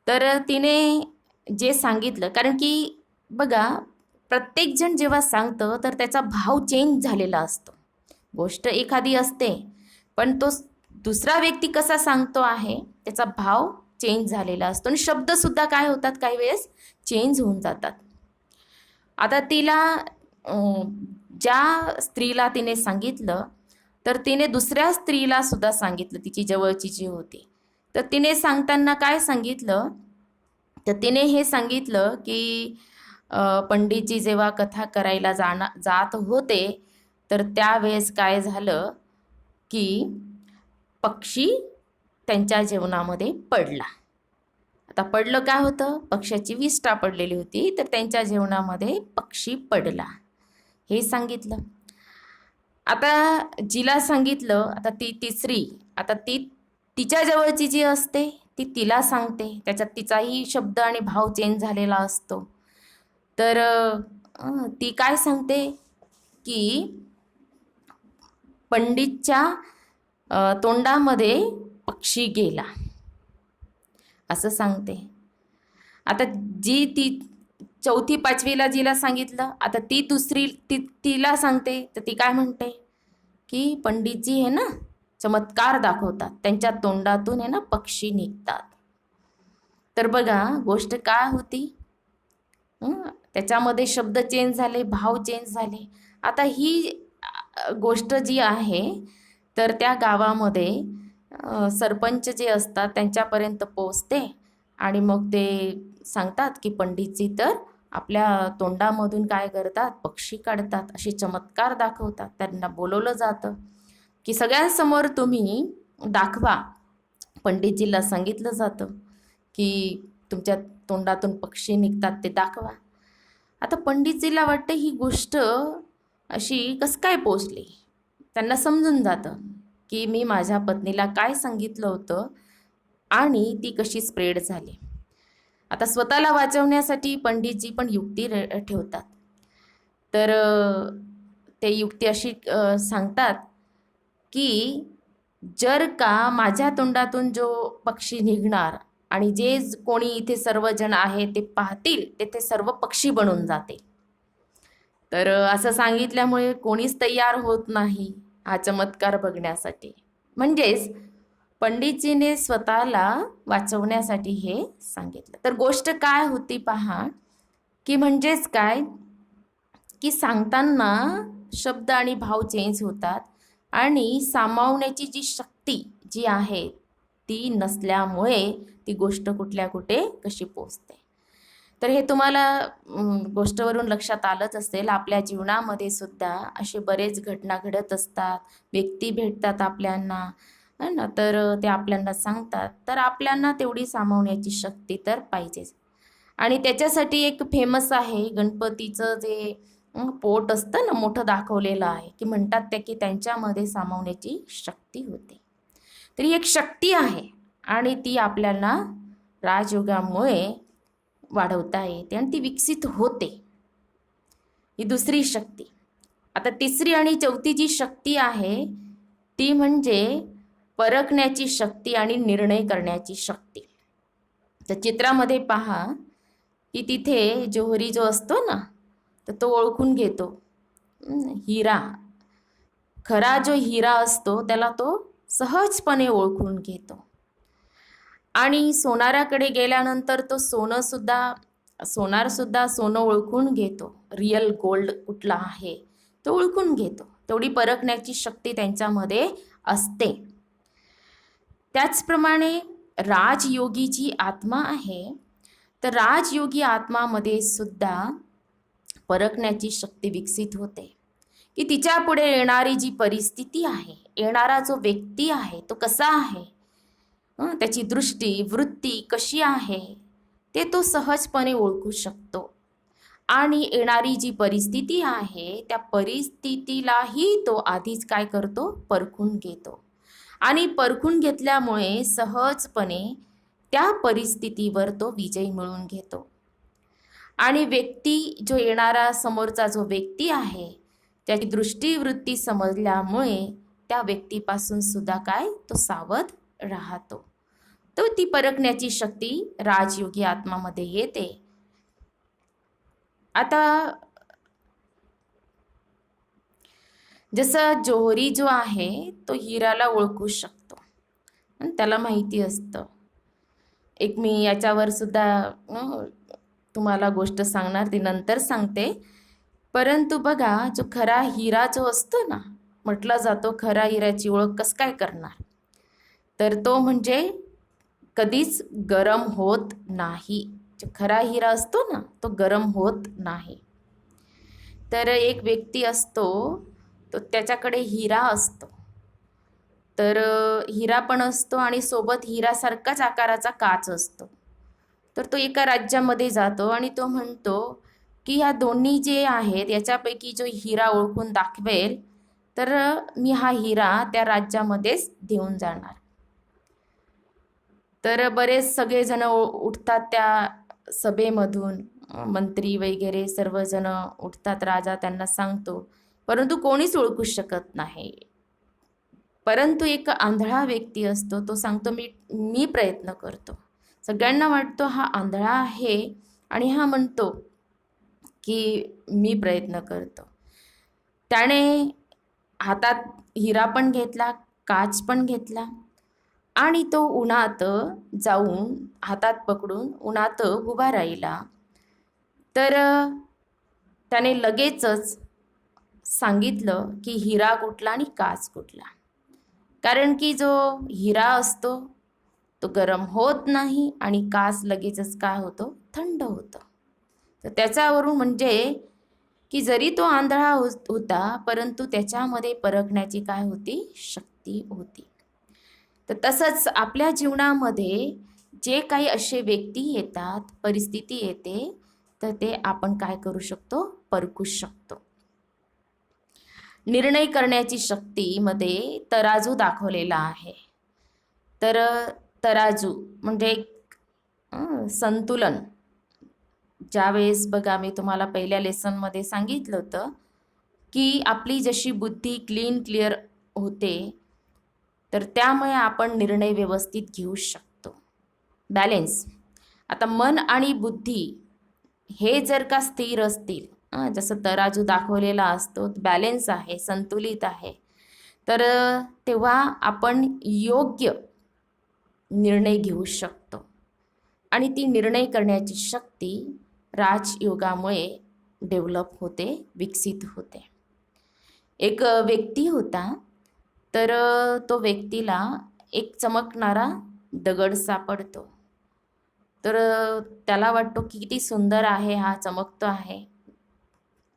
तर तिने जे सांगितलं, कारण की बघा प्रत्येकजण जेव्हा सांगतं तर त्याचा भाव चेंज झालेला असतो. गोष्ट एखादी असते पण तो दुसरा व्यक्ती कसा सांगतो आहे त्याचा भाव चेंज झालेला असतो आणि शब्दसुद्धा काय होतात काही वेळेस चेंज होऊन जातात. आता तिला ज्या स्त्रीला तिने सांगितलं तर तिने दुसऱ्या स्त्रीला सुद्धा सांगितलं, तिची जवळची जी होती. तर तिने सांगताना काय सांगितलं, तर तिने हे सांगितलं की पंडितजी जेव्हा कथा करायला जात होते तर त्यावेळेस काय झालं की पक्षी त्यांच्या जेवणामध्ये पडला. आता पडलं काय होतं, पक्ष्याची विष्ठा पडलेली होती तर त्यांच्या जेवणामध्ये पक्षी पडला, हे सांगितलं. आता जिला सांगितलं, आता ती तिसरी, आता ती तिच्या जवळची जी असते ती तिला सांगते, त्याच्यात तिचाही शब्द आणि भाव चेंज झालेला असतो. तर ती काय सांगते की पंडितच्या तोंडामध्ये पक्षी गेला, असं सांगते. आता जी ती चौथी पाचवीला जिला सांगितलं, आता ती दुसरी तिला सांगते. तर ती काय म्हणते की पंडितजी हे ना चमत्कार दाखवतात, त्यांच्या तोंडातून आहे ना पक्षी निघतात. तर बघा गोष्ट काय होती, त्याच्यामध्ये शब्द चेंज झाले, भाव चेंज झाले. आता ही गोष्ट जी आहे तर त्या गावामध्ये सरपंच जे असतात त्यांच्यापर्यंत पोहोचते आणि मग ते सांगतात की पंडितजी तर आपल्या तोंडामधून काय करतात, पक्षी काढतात, असे चमत्कार दाखवतात. त्यांना बोलवलं जातं की सगळ्यांसमोर तुम्ही दाखवा. पंडितजीला सांगितलं जातं की तुमच्या तोंडातून पक्षी निघतात ते दाखवा. आता पंडितजीला वाटतं ही गोष्ट अशी कसं काय पोचली. त्यांना समजून जातं की मी माझ्या पत्नीला काय सांगितलं होतं आणि ती कशी स्प्रेड झाली. आता स्वतःला वाचवण्यासाठी पंडितजी पण युक्ती ठेवतात. तर ते युक्ती अशी सांगतात की जर का माझ्या तोंडातून जो पक्षी निघणार आणि जे कोणी इथे सर्वजण आहे ते पाहतील ते सर्व पक्षी बनून जाते. तर असं सांगितल्यामुळे कोणीच तयार होत नाही हा चमत्कार बघण्यासाठी. म्हणजेच पंडितजीने स्वतःला वाचवण्यासाठी हे सांगितलं. तर गोष्ट काय होती पहा, की म्हणजेच काय की सांगताना शब्द आणि भाव चेंज होतात आणि सामावण्याची जी शक्ती जी आहे ती नसल्यामुळे ती गोष्ट कुठल्या कुठे कशी पोचते. तर हे तुम्हाला गोष्टवरून लक्षात आलंच असेल. आपल्या जीवनामध्ये सुद्धा असे बरेच घटना घडत असतात, व्यक्ती भेटतात आपल्यांना है ना, तर ते आपल्यांना सांगतात. तर आपल्यांना तेवढी सामावण्याची शक्ती तर पाहिजेच. आणि त्याच्यासाठी एक फेमस आहे गणपतीचं जे पोट असतं ना मोठं दाखवलेलं आहे, की म्हणतात त्या की त्यांच्यामध्ये सामावण्याची शक्ती होते. तर ही एक शक्ती आहे आणि ती आपल्याला राजयोगामुळे वाढवता येते आणि ती विकसित होते. ही दुसरी शक्ती. आता तिसरी आणि चौथी जी शक्ती आहे ती म्हणजे परखण्याची शक्ती आणि निर्णय करण्याची शक्ती. तर चित्रामध्ये पहा की तिथे जोहरी जो असतो ना तर तो ओळखून घेतो. हिरा, खरा जो हिरा असतो त्याला तो सहजपणे ओळखून घेतो. आणि सोनाराकडे गेल्यानंतर तो सोनारसुद्धा सोनं ओळखून घेतो. रिअल गोल्ड कुठला आहे तो ओळखून घेतो. तेवढी परखण्याची शक्ती त्यांच्यामध्ये असते. त्याचप्रमाणे राजयोगी जी आत्मा आहे तर राजयोगी आत्मामध्ये सुद्धा परखण्याची शक्ती विकसित होते की तिच्या पुढे येणारी जी परिस्थिती आहे, येणारा जो व्यक्ती आहे तो कसा आहे, त्याची दृष्टी वृत्ती कशी आहे ते तो सहजपणे ओळखू शकतो. आणि येणारी जी परिस्थिती आहे त्या परिस्थितीलाही तो आधीच काय करतो, परखून घेतो. आणि परखून घेतल्यामुळे सहजपणे त्या परिस्थितीवर तो विजय मिळवून घेतो. आणि व्यक्ती जो येणारा समोरचा जो व्यक्ती आहे त्याची दृष्टीवृत्ती समजल्यामुळे त्या व्यक्तीपासून सुद्धा काय तो सावध राहतो. तो ती परखण्याची शक्ती राजयोगी आत्मामध्ये येते. आता जसं जोहरी जो आहे तो हिराला ओळखू शकतो आणि त्याला माहिती असतं. एक मी याच्यावर सुद्धा तुम्हाला गोष्ट सांगणार, ती नंतर सांगते. परंतु बघा जो खरा हिरा जो असतो ना, म्हटला जातो खरा हिऱ्याची ओळख कसं काय करणार, तर तो म्हणजे कधीच गरम होत नाही. जो खरा हिरा असतो ना तो गरम होत नाही. तर एक व्यक्ती असतो तो त्याच्याकडे हिरा असतो, तर हिरा पण असतो आणि सोबत हिरासारखाच आकाराचा काच असतो. तर तो एका राज्यामध्ये जातो आणि तो म्हणतो की ह्या दोन्ही जे आहेत याच्यापैकी जो हिरा ओळखून दाखवेल तर मी हा हिरा त्या राज्यामध्येच देऊन जाणार. तर बरेच सगळेजण उठतात त्या सभेमधून, मंत्री वगैरे सर्वजण उठतात. राजा त्यांना सांगतो, परंतु कोणीच ओळखू शकत नाही. परंतु एक आंधळा व्यक्ती असतो तो सांगतो मी प्रयत्न करतो. सगळ्यांना वाटतो हा आंधळा आहे आणि हा म्हणतो की मी प्रयत्न करतो. त्याने हातात हिरा पण घेतला, काच पण घेतला आणि तो उन्हात जाऊन हातात पकडून उन्हात उभा राहिला. तर त्याने लगेचच सांगितलं की हिरा कुठला आणि काच कुठला. कारण की जो हिरा असतो तो गरम होत नाही आणि काच लगेचच काय होतो, थंड होतं. तर त्याच्यावरून म्हणजे की जरी तो आंधळा होता परंतु त्याच्यामध्ये परखण्याची काय होती, शक्ती होती. तर तसंच आपल्या जीवनामध्ये जे काही असे व्यक्ती येतात, परिस्थिती येते, तर ते आपण काय करू शकतो? परखू शकतो. निर्णय करण्याची शक्तीमध्ये तराजू दाखवलेला आहे. तर तराजू म्हणजे संतुलन. ज्यावेळेस बघा मी तुम्हाला पहिल्या लेसनमध्ये सांगितलं होतं की आपली जशी बुद्धी क्लिअर होते, तर त्यामुळे आपण निर्णय व्यवस्थित घेऊ शकतो. बॅलेन्स. आता मन आणि बुद्धी हे जर का स्थिर असतील, जसं तराजू दाखवलेला असतो, बॅलेन्स आहे, संतुलित आहे, तर तेव्हा आपण योग्य निर्णय घेऊ शकतो. आणि ती निर्णय करण्याची शक्ती राजयोगामुळे डेव्हलप होते, विकसित होते. एक व्यक्ती होता, तर तो व्यक्तीला एक चमकणारा दगड सापडतो. तर त्याला वाटतो की किती सुंदर आहे, हा चमकतो आहे.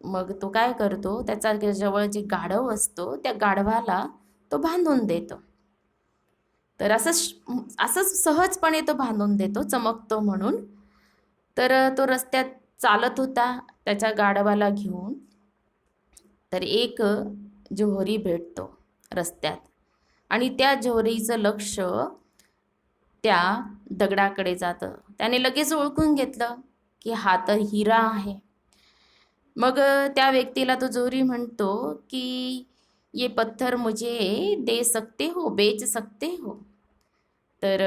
मग तो काय करतो, त्याचा जवळ जे गाढव असतो त्या गाढवाला तो बांधून देतो. तर असंच सहजपणे तो बांधून देतो, चमकतो म्हणून. तर तो रस्त्यात चालत होता त्याच्या गाढवाला घेऊन. तर एक जोहरी भेटतो रस्त्यात आणि त्या जोहरीचं लक्ष त्या दगडाकडे जातं. त्याने लगेच ओळखून घेतलं की हा तर हिरा आहे. मग त्या व्यक्तीला तो जोहरी म्हणतो की ये पत्थर मुझे दे सकते हो, बेच सकते हो. तर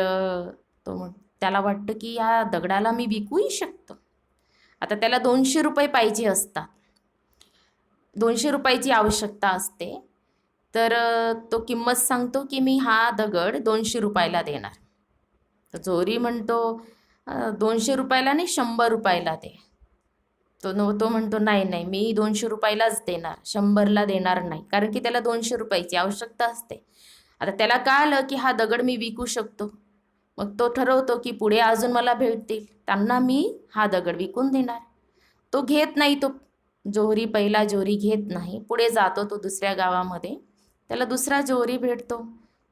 त्याला वाटतं की या दगडाला मी विकूही शकतो. आता त्याला 200 रुपये पाहिजे असतात, 200 रुपयाची आवश्यकता असते. तर तो किंमत सांगतो की मी हा दगड 200 रुपयाला देणार. तर जोहरी म्हणतो 200 रुपयाला नाही, 100 रुपयाला दे. तो म्हणतो नाही नाही, मी 200 रुपयालाच देणार, 100ला देणार नाही, कारण की त्याला 200 रुपयाची आवश्यकता असते. आता त्याला कळलं की हा दगड मी विकू शकतो. मग तो ठरवतो की पुढे अजून मला भेटतील, त्यांना मी हा दगड विकून देणार. तो घेत नाही, तो पहिला जोहरी घेत नाही. पुढे जातो तो दुसऱ्या गावामध्ये, त्याला दुसरा जोहरी भेटतो.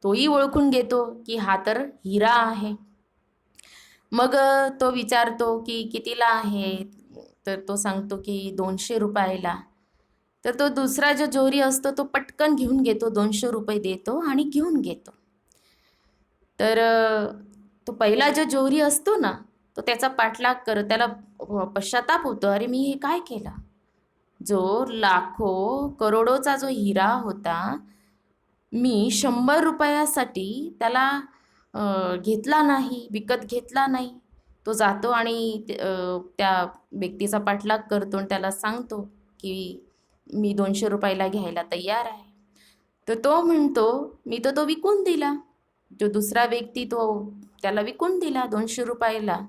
तोही ओळखून घेतो की हा तर हिरा आहे. मग तो विचारतो की कितीला आहे, तर तो सांगतो की 200 रुपयाला. तर तो दुसरा जो जोहरी असतो तो पटकन घेऊन घेतो, 200 रुपये देतो आणि घेऊन घेतो. तर तो पहिला जो जोहरी असतो ना, तो त्याचा पाठलाग करत, त्याला पश्चाताप होतो, अरे मी हे काय केलं. जो लाखो करोडोचा जो हिरा होता, मी 100 रुपयासाठी त्याला घेतला नाही, विकत घेतला नाही. तो जातो आणि त्या व्यक्तीचा पाठलाग करतो आणि त्याला सांगतो की मी 200 रुपयाला घ्यायला तयार आहे. तर तो म्हणतो मी तर तो विकून दिला. जो दुसरा व्यक्ती त्याला विकून दिला 200 रुपयाला,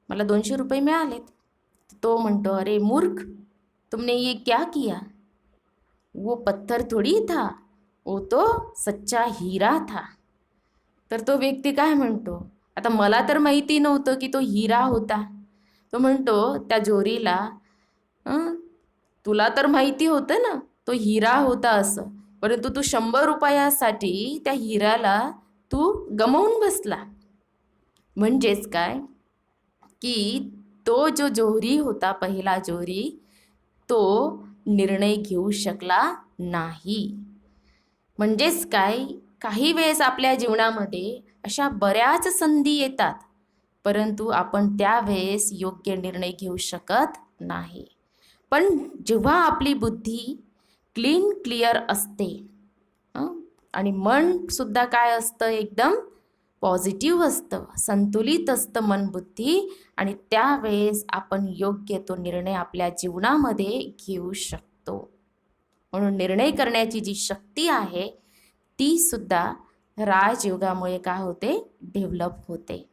मला 200 रुपये मिळालेत. तो म्हणतो अरे मूर्ख, तुमने ये क्या किया, वो पत्थर थोड़ी था, वो तो सच्चा हीरा था. तर तो व्यक्ती काय म्हणतो, आता मला तर माहिती नव्हतं की तो हिरा होता. तो म्हणतो त्या जोहरीला, तुला तर माहिती होतं ना तो हिरा होता असं, परंतु तू 100 रुपयासाठी त्या हिराला तू गमावून बसला. म्हणजेच काय की तो जो जोहरी होता, पहिला जोहरी, तो निर्णय घेऊ शकला नाही. म्हणजेच काय, काही वेळेस आपल्या जीवनामध्ये अशा बऱ्याच संधी येतात, परंतु आपण त्यावेळेस योग्य निर्णय घेऊ शकत नाही. पण जेव्हा आपली बुद्धी क्लिअर असते आणि मनसुद्धा काय असतं, एकदम पॉझिटिव्ह असतं, संतुलित असतं मन बुद्धी, आणि त्यावेळेस आपण योग्य तो निर्णय आपल्या जीवनामध्ये घेऊ शकतो. म्हणून निर्णय करण्याची जी शक्ती आहे ती सुद्धा राजयोगामुळे काय होते, डेव्हलप होते.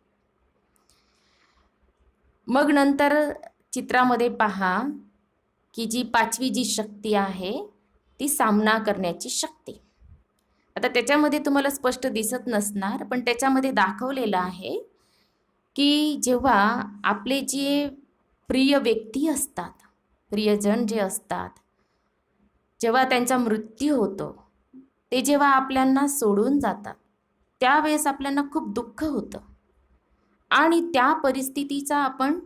मग नंतर चित्रामध्ये पहा की जी 5वी जी शक्ती आहे ती सामना करण्याची शक्ती. आता त्याच्यामध्ये तुम्हाला स्पष्ट दिसत नसणार, पण त्याच्यामध्ये दाखवलेलं आहे की जेव्हा आपले जे प्रिय व्यक्ती असतात, प्रियजन जे असतात, जेव्हा त्यांचा मृत्यू होतो, ते जेव्हा आपल्यांना सोडून जातात, त्यावेळेस आपल्याला खूप दुःख होतं आणि त्या परिस्थितीचा आपण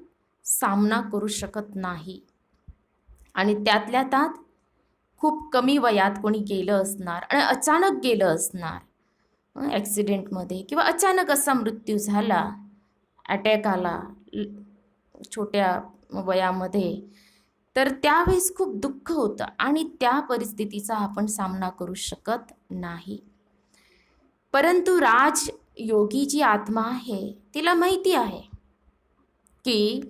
सामना करू शकत नाही. आणि त्यातल्या त्यात खूप कमी वयात कोणी गेलं असणार आणि अचानक गेलं असणार ॲक्सिडेंटमध्ये, किंवा अचानक असा मृत्यू झाला, अटॅक आला छोट्या वयामध्ये, तर त्यावेळेस खूप दुःख होतं आणि त्या परिस्थितीचा आपण सामना करू शकत नाही. परंतु राजयोगी जी आत्मा आहे तिला माहिती आहे की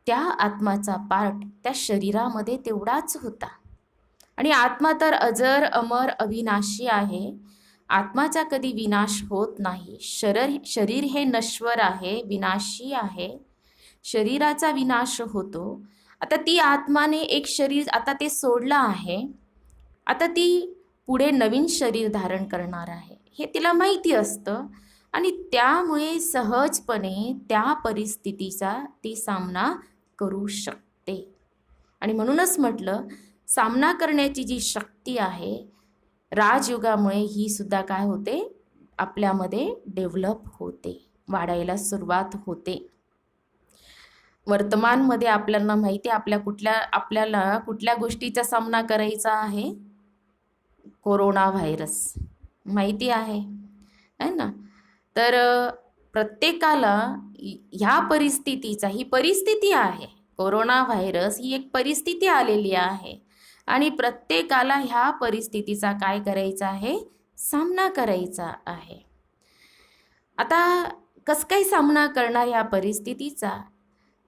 त्या आत्माचा पार्ट त्या शरीरामध्ये तेवढाच होता आणि आत्मा तर अजर अमर अविनाशी आहे. आत्माचा कधी विनाश होत नाही. शरीर हे नश्वर आहे, विनाशी आहे. शरीराचा विनाश होतो. आता ती आत्माने एक शरीर आता ते सोडलं आहे, आता ती पुढे नवीन शरीर धारण करणार आहे हे तिला माहिती असतं आणि त्यामुळे सहजपणे त्या परिस्थितीचा ती सामना करू शकते. आणि म्हणूनच म्हटलं, सामना करण्याची जी शक्ती आहे राजयुगामुळे ही सुद्धा काय होते, आपल्यामध्ये डेव्हलप होते, वाढायला सुरुवात होते. वर्तमानमध्ये आपल्याला माहिती आहे आपल्याला कुठल्या गोष्टीचा सामना करायचा आहे, कोरोना व्हायरस माहिती आहे ना. तर प्रत्येकाला ह्या परिस्थितीचा, ही परिस्थिती आहे, कोरोना व्हायरस ही एक परिस्थिती आलेली आहे आणि प्रत्येकाला ह्या परिस्थितीचा काय करायचा आहे, सामना करायचा आहे. आता कसं काय सामना करणार या परिस्थितीचा,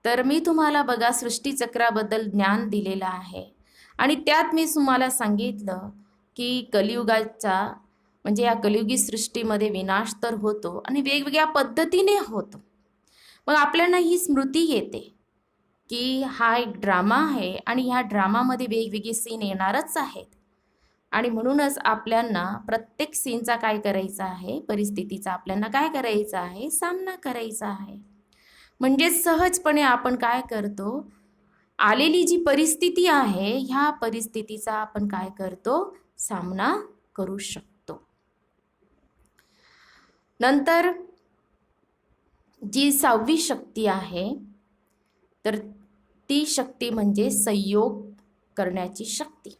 तर मी तुम्हाला बघा सृष्टीचक्राबद्दल ज्ञान दिलेलं आहे आणि त्यात मी तुम्हाला सांगितलं की कलियुगाचा म्हणजे या कलियुगी सृष्टीमध्ये विनाश तर होतो आणि वेगवेगळ्या पद्धतीने होतो. मग आपल्याला ही स्मृती येते की हा एक ड्रामा आहे आणि ह्या ड्रामामध्ये वेगवेगळे सीन येणारच आहेत आणि म्हणूनच आपल्याला प्रत्येक सीनचा काय करायचा आहे, परिस्थितीचा आपल्याला काय करायचा आहे, सामना करायचा आहे. म्हणजे सहजपणे आपण काय करतो, आलेली जी परिस्थिती आहे ह्या परिस्थितीचा आपण काय करतो, सामना करू शकतो. नंतर जी 6वी शक्ती आहे तर ती शक्ती म्हणजे संयोग करण्याची शक्ती.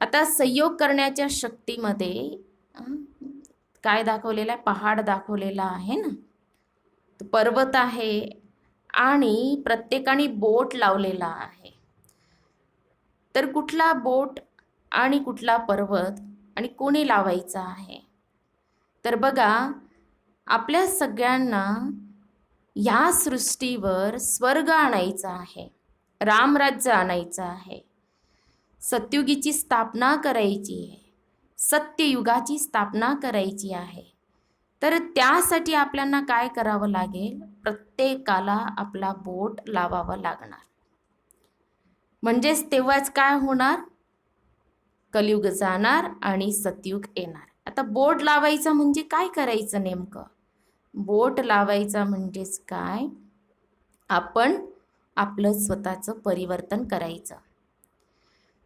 आता संयोग करण्याच्या शक्तीमध्ये काय दाखवलेलं आहे, पहाड दाखवलेला आहे ना, तो पर्वत आहे आणि प्रत्येकाने बोट लावलेला आहे. तर कुठला बोट आणि कुठला पर्वत आणि कोणी लावायचा आहे, तर बघा आपल्या सगळ्यांना या सृष्टीवर स्वर्ग आणायचा आहे, रामराज्य आणायचं आहे, सत्ययुगीची स्थापना करायची आहे, सत्ययुगाची स्थापना करायची आहे. तर त्यासाठी आपल्याला काय करावं लागेल, प्रत्येकाला आपला बोट लावावं लागणार. म्हणजेच तेव्हाच काय होणार, कलियुग जाणार आणि सतयुग येणार. आता बोट लावायचा म्हणजे काय करायचं नेमकं, बोट लावायचा म्हणजेच काय, आपण आपलं स्वतःचं परिवर्तन करायचं.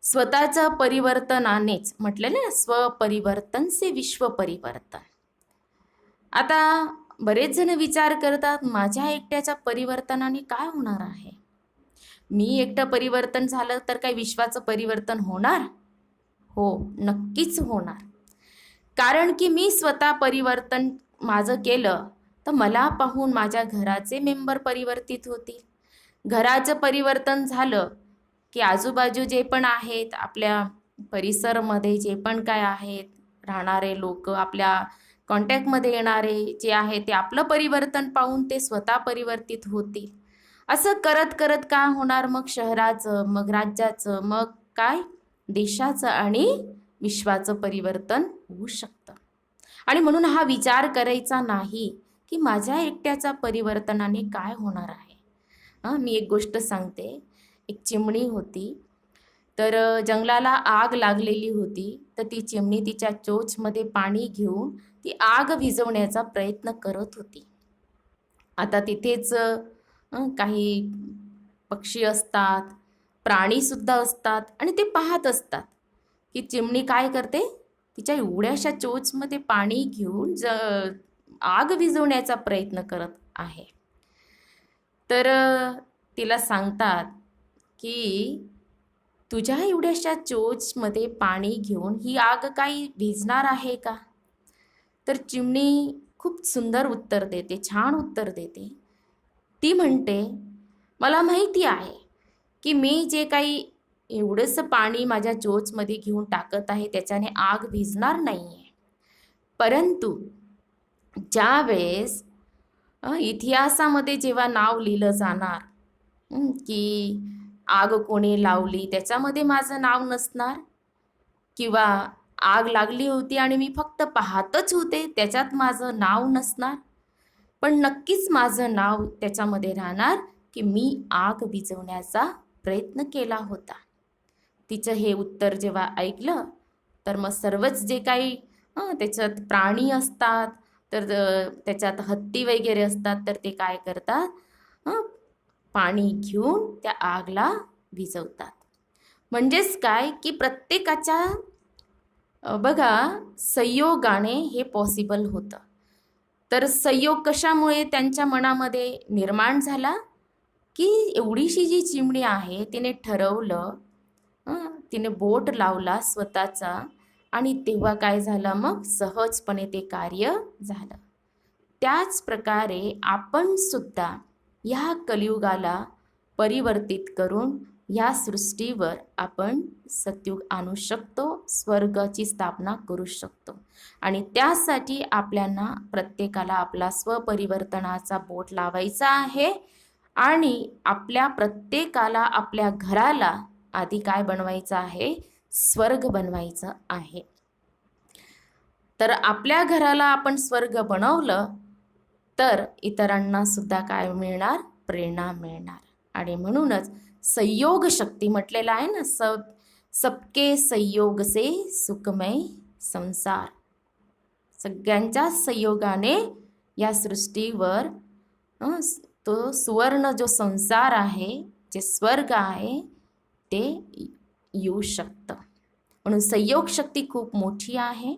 स्वतःचं परिवर्तनानेच म्हटलं ना, स्वपरिवर्तन से विश्व परिवर्तन. आता बरेच जण विचार करतात माझ्या एकट्याच्या परिवर्तनाने काय होणार आहे, मी एकटं परिवर्तन झालं तर काय विश्वाचं परिवर्तन होणार? हो, नक्कीच होणार. कारण की मी स्वतः परिवर्तन माझं केलं तर मला पाहून माझ्या घराचे मेंबर परिवर्तित होतील. घराचं परिवर्तन झालं की आजूबाजू जे पण आहेत, आपल्या परिसरमध्ये जे पण काय आहेत राहणारे लोक, आपल्या कॉन्टॅक्टमध्ये येणारे जे आहे ते आपलं परिवर्तन पाहून ते स्वतः परिवर्तित होतील. असं करत करत काय होणार, मग शहराचं, मग राज्याचं, मग काय देशाचं आणि विश्वाचं परिवर्तन होऊ शकतं. आणि म्हणून हा विचार करायचा नाही की माझ्या एकट्याच्या परिवर्तनाने काय होणार आहे. मी एक गोष्ट सांगते. एक चिमणी होती, तर जंगलाला आग लागलेली होती, तर ती चिमणी तिच्या चोचमध्ये पाणी घेऊन ती आग विझवण्याचा प्रयत्न करत होती. आता तिथेच काही पक्षी असतात, प्राणीसुद्धा असतात आणि ते पाहत असतात की चिमणी काय करते, तिच्या एवढ्याशा चोचमध्ये पाणी घेऊन आग विझवण्याचा प्रयत्न करत आहे. तर तिला सांगतात की तुझ्या एवढ्याशा चोचमध्ये पाणी घेऊन ही आग काही विझणार आहे का? तर चिमणी खूप सुंदर उत्तर देते, छान उत्तर देते. ती म्हणते, मला माहिती आहे की मी जे काही एवढंसं पाणी माझ्या चोचमध्ये घेऊन टाकत आहे त्याच्याने आग विझणार नाही आहे. परंतु ज्यावेळेस इतिहासामध्ये जेव्हा नाव लिहिलं जाणार की आग कोणी लावली, त्याच्यामध्ये माझं नाव नसणार, किंवा आग लागली होती आणि मी फक्त पाहतच होते त्याच्यात माझं नाव नसणार, पण नक्कीच माझं नाव त्याच्यामध्ये राहणार की मी आग विझवण्याचा प्रयत्न केला होता. तिचं हे उत्तर जेव्हा ऐकलं तर मग सर्वच जे काही त्याच्यात प्राणी असतात, तर त्याच्यात हत्ती वगैरे असतात, तर ते काय करतात, पाणी घेऊन त्या आगला विझवतात. म्हणजेच काय की प्रत्येकाच्या बघा संयोगाने हे पॉसिबल होतं. तर संयोग कशामुळे त्यांच्या मनामध्ये निर्माण झाला की एवढीशी जी चिमणी आहे तिने ठरवलं, तिने बोट लावला स्वतःचा, आणि तेव्हा काय झालं, मग सहजपणे ते कार्य झालं. त्याच प्रकारे आपण सुद्धा ह्या कलियुगाला परिवर्तित करून या सृष्टीवर आपण सत्युग आणू शकतो, स्वर्गाची स्थापना करू शकतो. आणि त्यासाठी आपल्याला प्रत्येकाला आपला स्वपरिवर्तनाचा बोट लावायचा आहे आणि आपल्या प्रत्येकाला आपल्या घराला आधी काय बनवायचं आहे, स्वर्ग बनवायचं आहे. तर आपल्या घराला आपण स्वर्ग बनवलं तर इतरांना सुद्धा काय मिळणार, प्रेरणा मिळणार. आणि म्हणूनच संयोग शक्ती म्हटलेलं आहे ना, सबके संयोग से सुखमय संसार. सगळ्यांच्या संयोगाने या सृष्टीवर तो सुवर्ण जो संसार आहे, जे स्वर्ग आहे, ते येऊ शकतं. म्हणून संयोग शक्ती खूप मोठी आहे.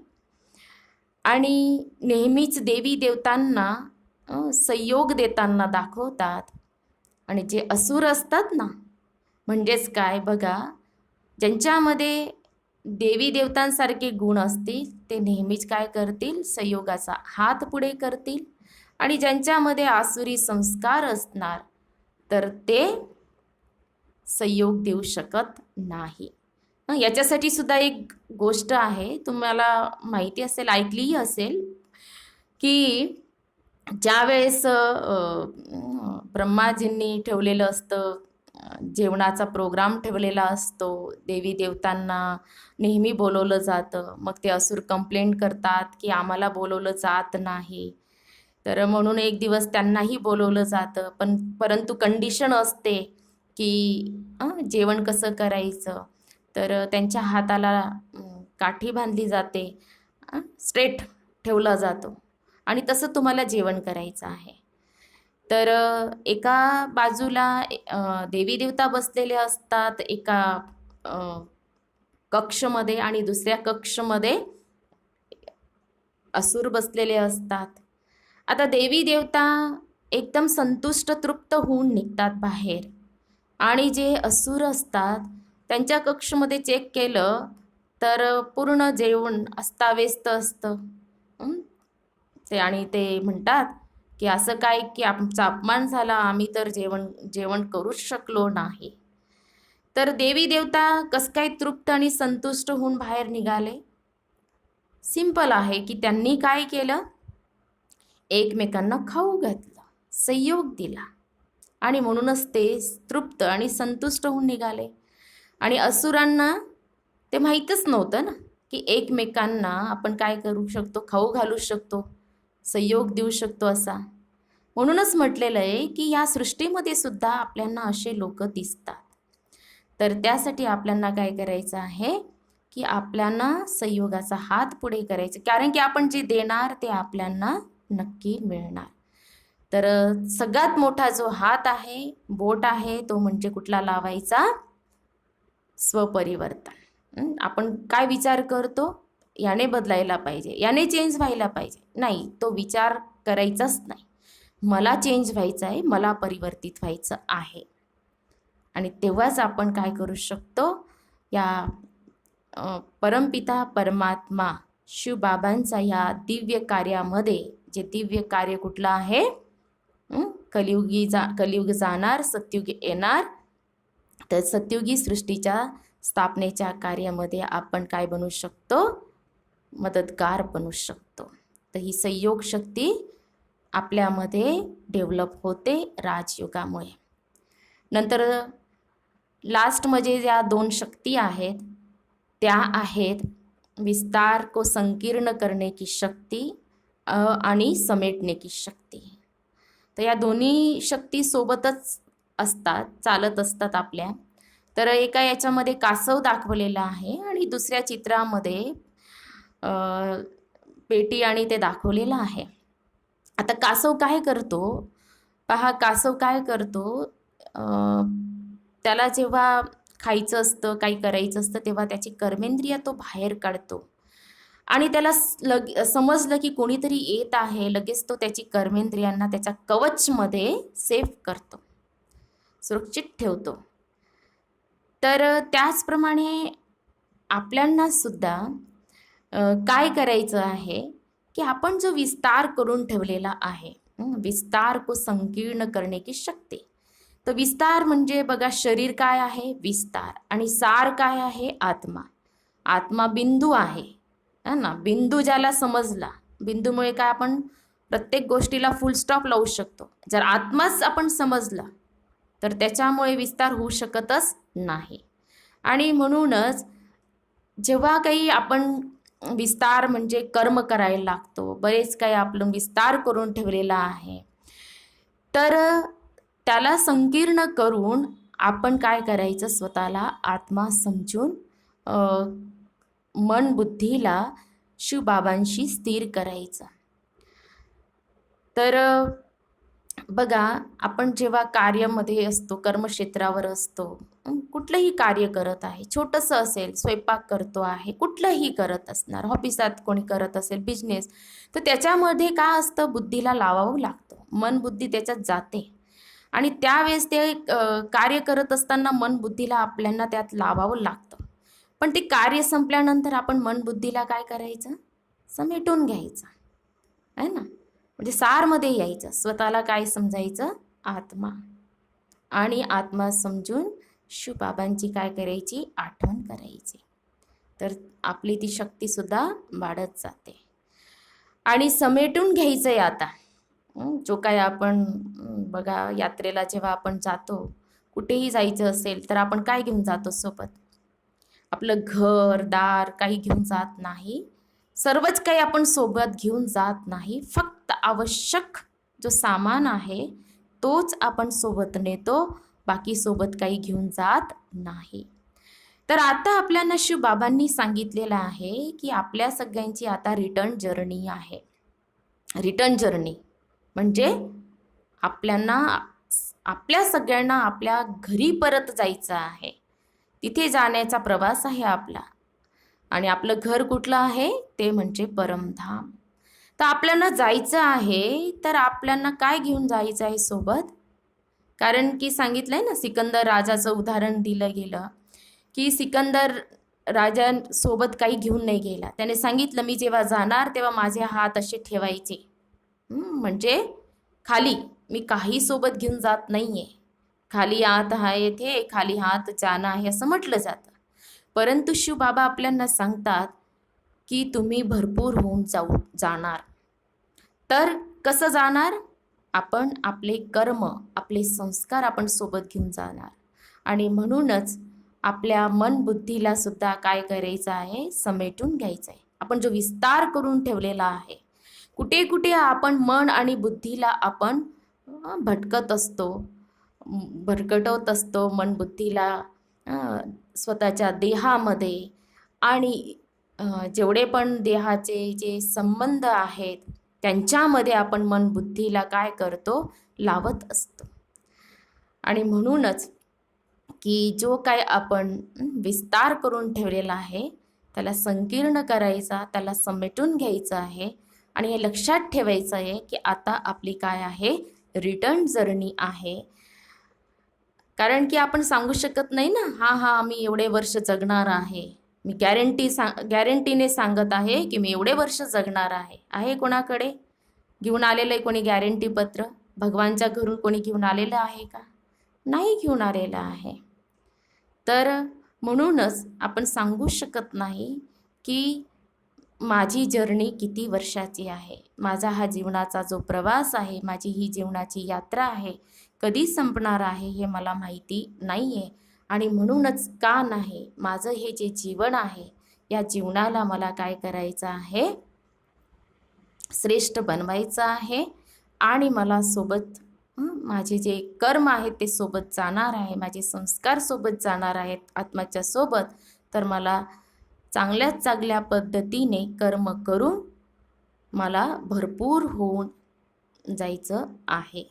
आणि नेहमीच देवी देवतांना संयोग देताना दाखवतात. आणि जे असुर असतात ना, म्हणजेच काय बघा, ज्यांच्यामध्ये देवी देवतांसारखे गुण असतील ते नेहमीच काय करतील, संयोगाचा हात पुढे करतील. आणि ज्यांच्यामध्ये आसुरी संस्कार असणार तर ते संयोग देऊ शकत नाही. याच्यासाठी सुद्धा एक गोष्ट आहे, तुम्हाला माहिती असेल, ऐकलीही असेल, की ज्यावेळेस ब्रह्माजींनी ठेवलेलं असतं, जेवणाचा प्रोग्राम ठेवलेला असतो, देवी देवतांना नेहमी बोलवलं जातं, मग ते असुर कंप्लेंट करतात की आम्हाला बोलवलं जात नाही. तर म्हणून एक दिवस त्यांनाही बोलवलं जातं, परंतु कंडिशन असते की जेवण कसं करायचं. तर त्यांच्या हाताला काठी बांधली जाते, स्ट्रेट ठेवला जातो, आणि तसं तुम्हाला जेवण करायचं आहे. तर एका बाजूला देवी देवता बसलेले असतात एका कक्षमध्ये, आणि दुसऱ्या कक्षमध्ये असुर बसलेले असतात. आता देवी देवता एकदम संतुष्ट तृप्त होऊन निघतात बाहेर, आणि जे असुर असतात त्यांच्या कक्षमध्ये चेक केलं तर पूर्ण जेवण अस्ताव्यस्त असतं. आणि ते म्हणतात की असं काय की आमचा अपमान झाला, आम्ही तर जेवण करूच शकलो नाही. तर देवी देवता कसं काय तृप्त आणि संतुष्ट होऊन बाहेर निघाले? सिंपल आहे की त्यांनी काय केलं, एकमेकांना खाऊ घातलं, संयोग दिला, आणि म्हणूनच ते तृप्त आणि संतुष्ट होऊन निघाले. आणि असुरांना ते माहीतच नव्हतं ना की एकमेकांना आपण काय करू शकतो, खाऊ घालू शकतो, संयोग देऊ शकतो असा. म्हणूनच म्हटलेलं आहे की या सृष्टीमध्ये सुद्धा आपल्याला असे लोक दिसतात. तर त्यासाठी आपल्याला काय करायचं आहे की आपल्याला संयोगाचा हात पुढे करायचा, कारण की आपण जे देणार ते आपल्याला नक्की मिळणार. तर सगळ्यात मोठा जो हात आहे, बोट आहे, तो म्हणजे कुठला लावायचा, स्वपरिवर्तन. आपण काय विचार करतो, याने बदलायला पाहिजे, याने चेंज व्हायला पाहिजे. नाही, तो विचार करायचाच नाही. मला चेंज व्हायचं आहे, मला परिवर्तित व्हायचं आहे. आणि तेव्हाच आपण काय करू शकतो, या परमपिता परमात्मा शिवबाबांचा या दिव्य कार्यामध्ये, जे दिव्य कार्य कुठलं आहे, कलियुग जाणार, सत्युग येणार, तर सत्युगी सृष्टीच्या स्थापनेच्या कार्यामध्ये आपण काय बनू शकतो, मदतगार बनू शकतो. तर ही संयोग शक्ती आपल्यामध्ये डेव्हलप होते राजयोगामुळे. नंतर लास्टमध्ये ज्या 2 शक्ती आहेत त्या आहेत विस्तार को संकीर्ण करने की शक्ती आणि समेटने की शक्ती. तर या दोन्ही शक्ती सोबतच असतात, चालत असतात आपल्या. तर एका याच्यामध्ये कासव दाखवलेला आहे आणि दुसऱ्या चित्रामध्ये पेटी आणि ते दाखवलेलं आहे. आता कासव काय करतो पहा, कासव काय करतो, त्याला जेव्हा खायचं असतं, काही करायचं असतं, तेव्हा त्याची कर्मेंद्रिय तो बाहेर काढतो आणि त्याला समजलं की कोणीतरी येत आहे, लगेच तो त्याची कर्मेंद्रियांना त्याच्या कवचमध्ये सेफ करतो, सुरक्षित ठेवतो. तर त्याचप्रमाणे आपल्यांना सुद्धा काय करायचं आहे की आपण जो विस्तार करून ठेवलेला आहे, विस्तार को संकीर्ण करणे की शक्ती. तर विस्तार म्हणजे बघा, शरीर काय आहे, विस्तार, आणि सार काय आहे, आत्मा. आत्मा बिंदू आहे ना, बिंदू ज्याला समजला, बिंदूमुळे काय आपण प्रत्येक गोष्टीला फुल स्टॉप लावू शकतो. जर आत्माच आपण समजला तर त्याच्यामुळे विस्तार होऊ शकतच नाही. आणि म्हणूनच जेव्हा काही आपण विस्तार म्हणजे कर्म करायला लागतो, बरेच काही आपलं विस्तार करून ठेवलेला आहे, तर त्याला संकीर्ण करून आपण काय करायचं, स्वतःला आत्मा समजून मन बुद्धीला शिवबाबांशी स्थिर करायचं. तर बघा, आपण जेव्हा कार्यामध्ये असतो, कर्मक्षेत्रावर असतो, कुठलंही कार्य करत आहे, छोटंसं असेल, स्वयंपाक करतो आहे, कुठलंही करत असणार, ऑफिसात कोणी करत असेल, बिझनेस, तर त्याच्यामध्ये काय असतं, बुद्धीला लावावं लागतं, मन बुद्धी त्याच्यात जाते. आणि त्यावेळेस ते कार्य करत असताना मन बुद्धीला आपल्याला त्यात लावावं लागतं. पण ते कार्य संपल्यानंतर आपण मन बुद्धीला काय करायचं, समेटून घ्यायचं आहे ना. म्हणजे सारमध्ये यायचं, स्वतःला काय समजायचं, आत्मा. आणि आत्मा समजून शिवबाबांची काय करायची, आठवण करायची. तर आपली ती शक्तीसुद्धा वाढत जाते. आणि समेटून घ्यायचं आहे आता. जो काय आपण बघा, यात्रेला जेव्हा आपण जातो, कुठेही जायचं असेल तर आपण काय घेऊन जातो सोबत, आपलं घर दार काही घेऊन जात नाही, सर्वच काही आपण सोबत घेऊन जात नाही. फक्त आवश्यक जो सामान आहे तोच आपण सोबत नेतो, बाकी सोबत काही घेऊन जात नाही. तर आता आपल्याला शिवबाबांनी सांगितलेलं आहे की आपल्या सगळ्यांची आता रिटर्न जर्नी आहे. रिटर्न जर्नी म्हणजे आपल्या सगळ्यांना आपल्या घरी परत जायचं आहे. तिथे जाण्याचा प्रवास आहे आपला. आणि आपलं घर कुठलं आहे, ते म्हणजे परमधाम. तर आपल्याला जायचं आहे, तर आपल्याला काय घेऊन जायचं आहे सोबत, कारण की सांगितलंय ना, सिकंदर राजाचं उदाहरण दिलं गेलं की सिकंदर राजासोबत काही घेऊन नाही गेला. त्याने सांगितलं, मी जेव्हा जाणार तेव्हा माझे हात असे ठेवायचे, म्हणजे खाली, मी काही सोबत घेऊन जात नाहीये. खाली हात आहे थे, खाली हात जाणं आहे असं म्हटलं जातं. परंतु शिवबाबा आपल्याला सांगतात की तुम्ही भरपूर होऊन जाणार. तर कसं जाणार, आपण आपले कर्म, आपले संस्कार आपण सोबत घेऊन जाणार. आणि म्हणूनच आपल्या मन बुद्धीला सुद्धा काय करायचं आहे, समेटून घ्यायचं आहे. आपण जो विस्तार करून ठेवलेला आहे, कुठे कुठे आपण मन आणि बुद्धीला आपण भटकत असतो, भरकटवत असतो मन बुद्धीला स्वतःच्या देहामध्ये. आणि जेवढे पण देहाचे जे संबंध आहेत त्यांच्यामध्ये आपण मन बुद्धीला काय करतो, लावत असतो. आणि म्हणूनच की जो काय आपण विस्तार करून ठेवलेला आहे त्याला संकीर्ण करायचा, त्याला समेटून घ्यायचं आहे आणि हे लक्षात ठेवायचं आहे की आता आपली काय आहे, रिटर्न जर्नी आहे. कारण की आपण सांगू शकत नाही ना, मी एवढे वर्ष जगणार आहे, मी गॅरंटीने सांगत आहे की मी एवढे वर्ष जगणार आहे कोणाकडे घेऊन आलेलं आहे कोणी गॅरंटी पत्र? भगवानच्या घरून कोणी घेऊन आलेलं आहे का? नाही घेऊन आलेलं आहे. तर म्हणूनच आपण सांगू शकत नाही की माझी जर्नी किती वर्षाची आहे, माझा हा जीवनाचा जो प्रवास आहे, माझी ही जीवनाची यात्रा आहे, कधी संपणार आहे हे मला माहिती नाही आहे. आणि म्हणूनच का नाही, माझं हे जे जीवन आहे, या जीवनाला मला काय करायचं आहे, श्रेष्ठ बनवायचं आहे. आणि मला सोबत माझे जे कर्म आहेत ते सोबत जाणार आहे, माझे संस्कार सोबत जाणार आहेत आत्म्याच्या सोबत. तर मला चांगल्यात चांगल्या पद्धतीने कर्म करून मला भरपूर होऊन जायचं आहे.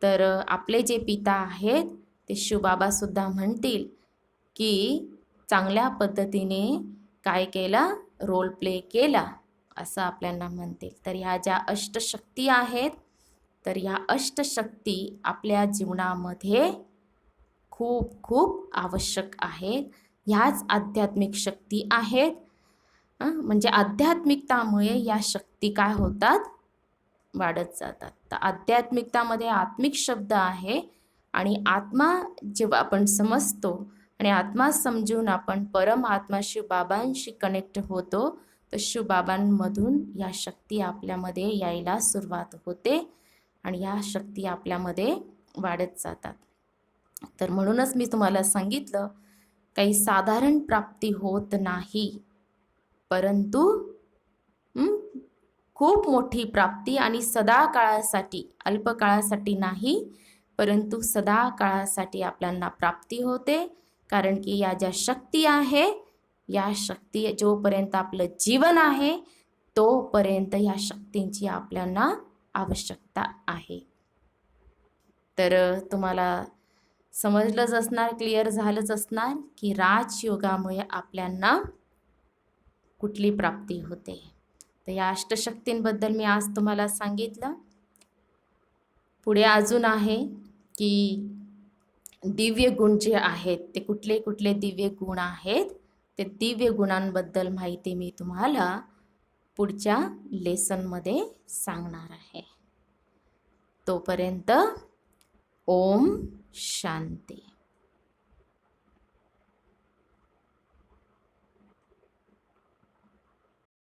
तर आपले जे पिता आहेत ते शिवबाबासुद्धा म्हणतील की चांगल्या पद्धतीने काय केला, रोल प्ले केला, असं आपल्याला म्हणतील. तर ह्या ज्या अष्टशक्ती आहेत, तर ह्या अष्टशक्ती आपल्या जीवनामध्ये खूप खूप आवश्यक आहेत. ह्याच आध्यात्मिक शक्ती आहेत. म्हणजे आध्यात्मिकतामुळे या शक्ती काय होतात, वाढत जातात. तर आध्यात्मिकतामध्ये आत्मिक शब्द आहे आणि आत्मा जेव्हा आपण समजतो आणि आत्मा समजून आपण परमात्मा शिवबाबांशी कनेक्ट होतो, तर शिवबाबांमधून या शक्ती आपल्यामध्ये यायला सुरुवात होते आणि या शक्ती आपल्यामध्ये वाढत जातात. तर म्हणूनच मी तुम्हाला सांगितलं, काही साधारण प्राप्ती होत नाही, परंतु खूप मोठी प्राप्ती आणि सदा काळासाठी, अल्पकाळासाठी नाही, परंतु सदा काळासाठी आपल्याला प्राप्ती होते. कारण की या ज्या शक्ती आहे, या शक्ती जोपर्यंत आपलं जीवन आहे तोपर्यंत या शक्तींची आपल्याला आवश्यकता आहे. तर तुम्हाला समजलंच असणार, क्लिअर झालंच असणार की राजयोगामुळे आपल्याला कुठली प्राप्ती होते. तर या अष्टशक्तींबद्दल मी आज तुम्हाला सांगितलं. पुढे अजून आहे की दिव्य गुण जे आहेत ते कुठले कुठले दिव्य गुण आहेत, ते दिव्य गुणांबद्दल माहिती मी तुम्हाला पुढच्या लेसनमध्ये सांगणार आहे. तोपर्यंत ओम शांती.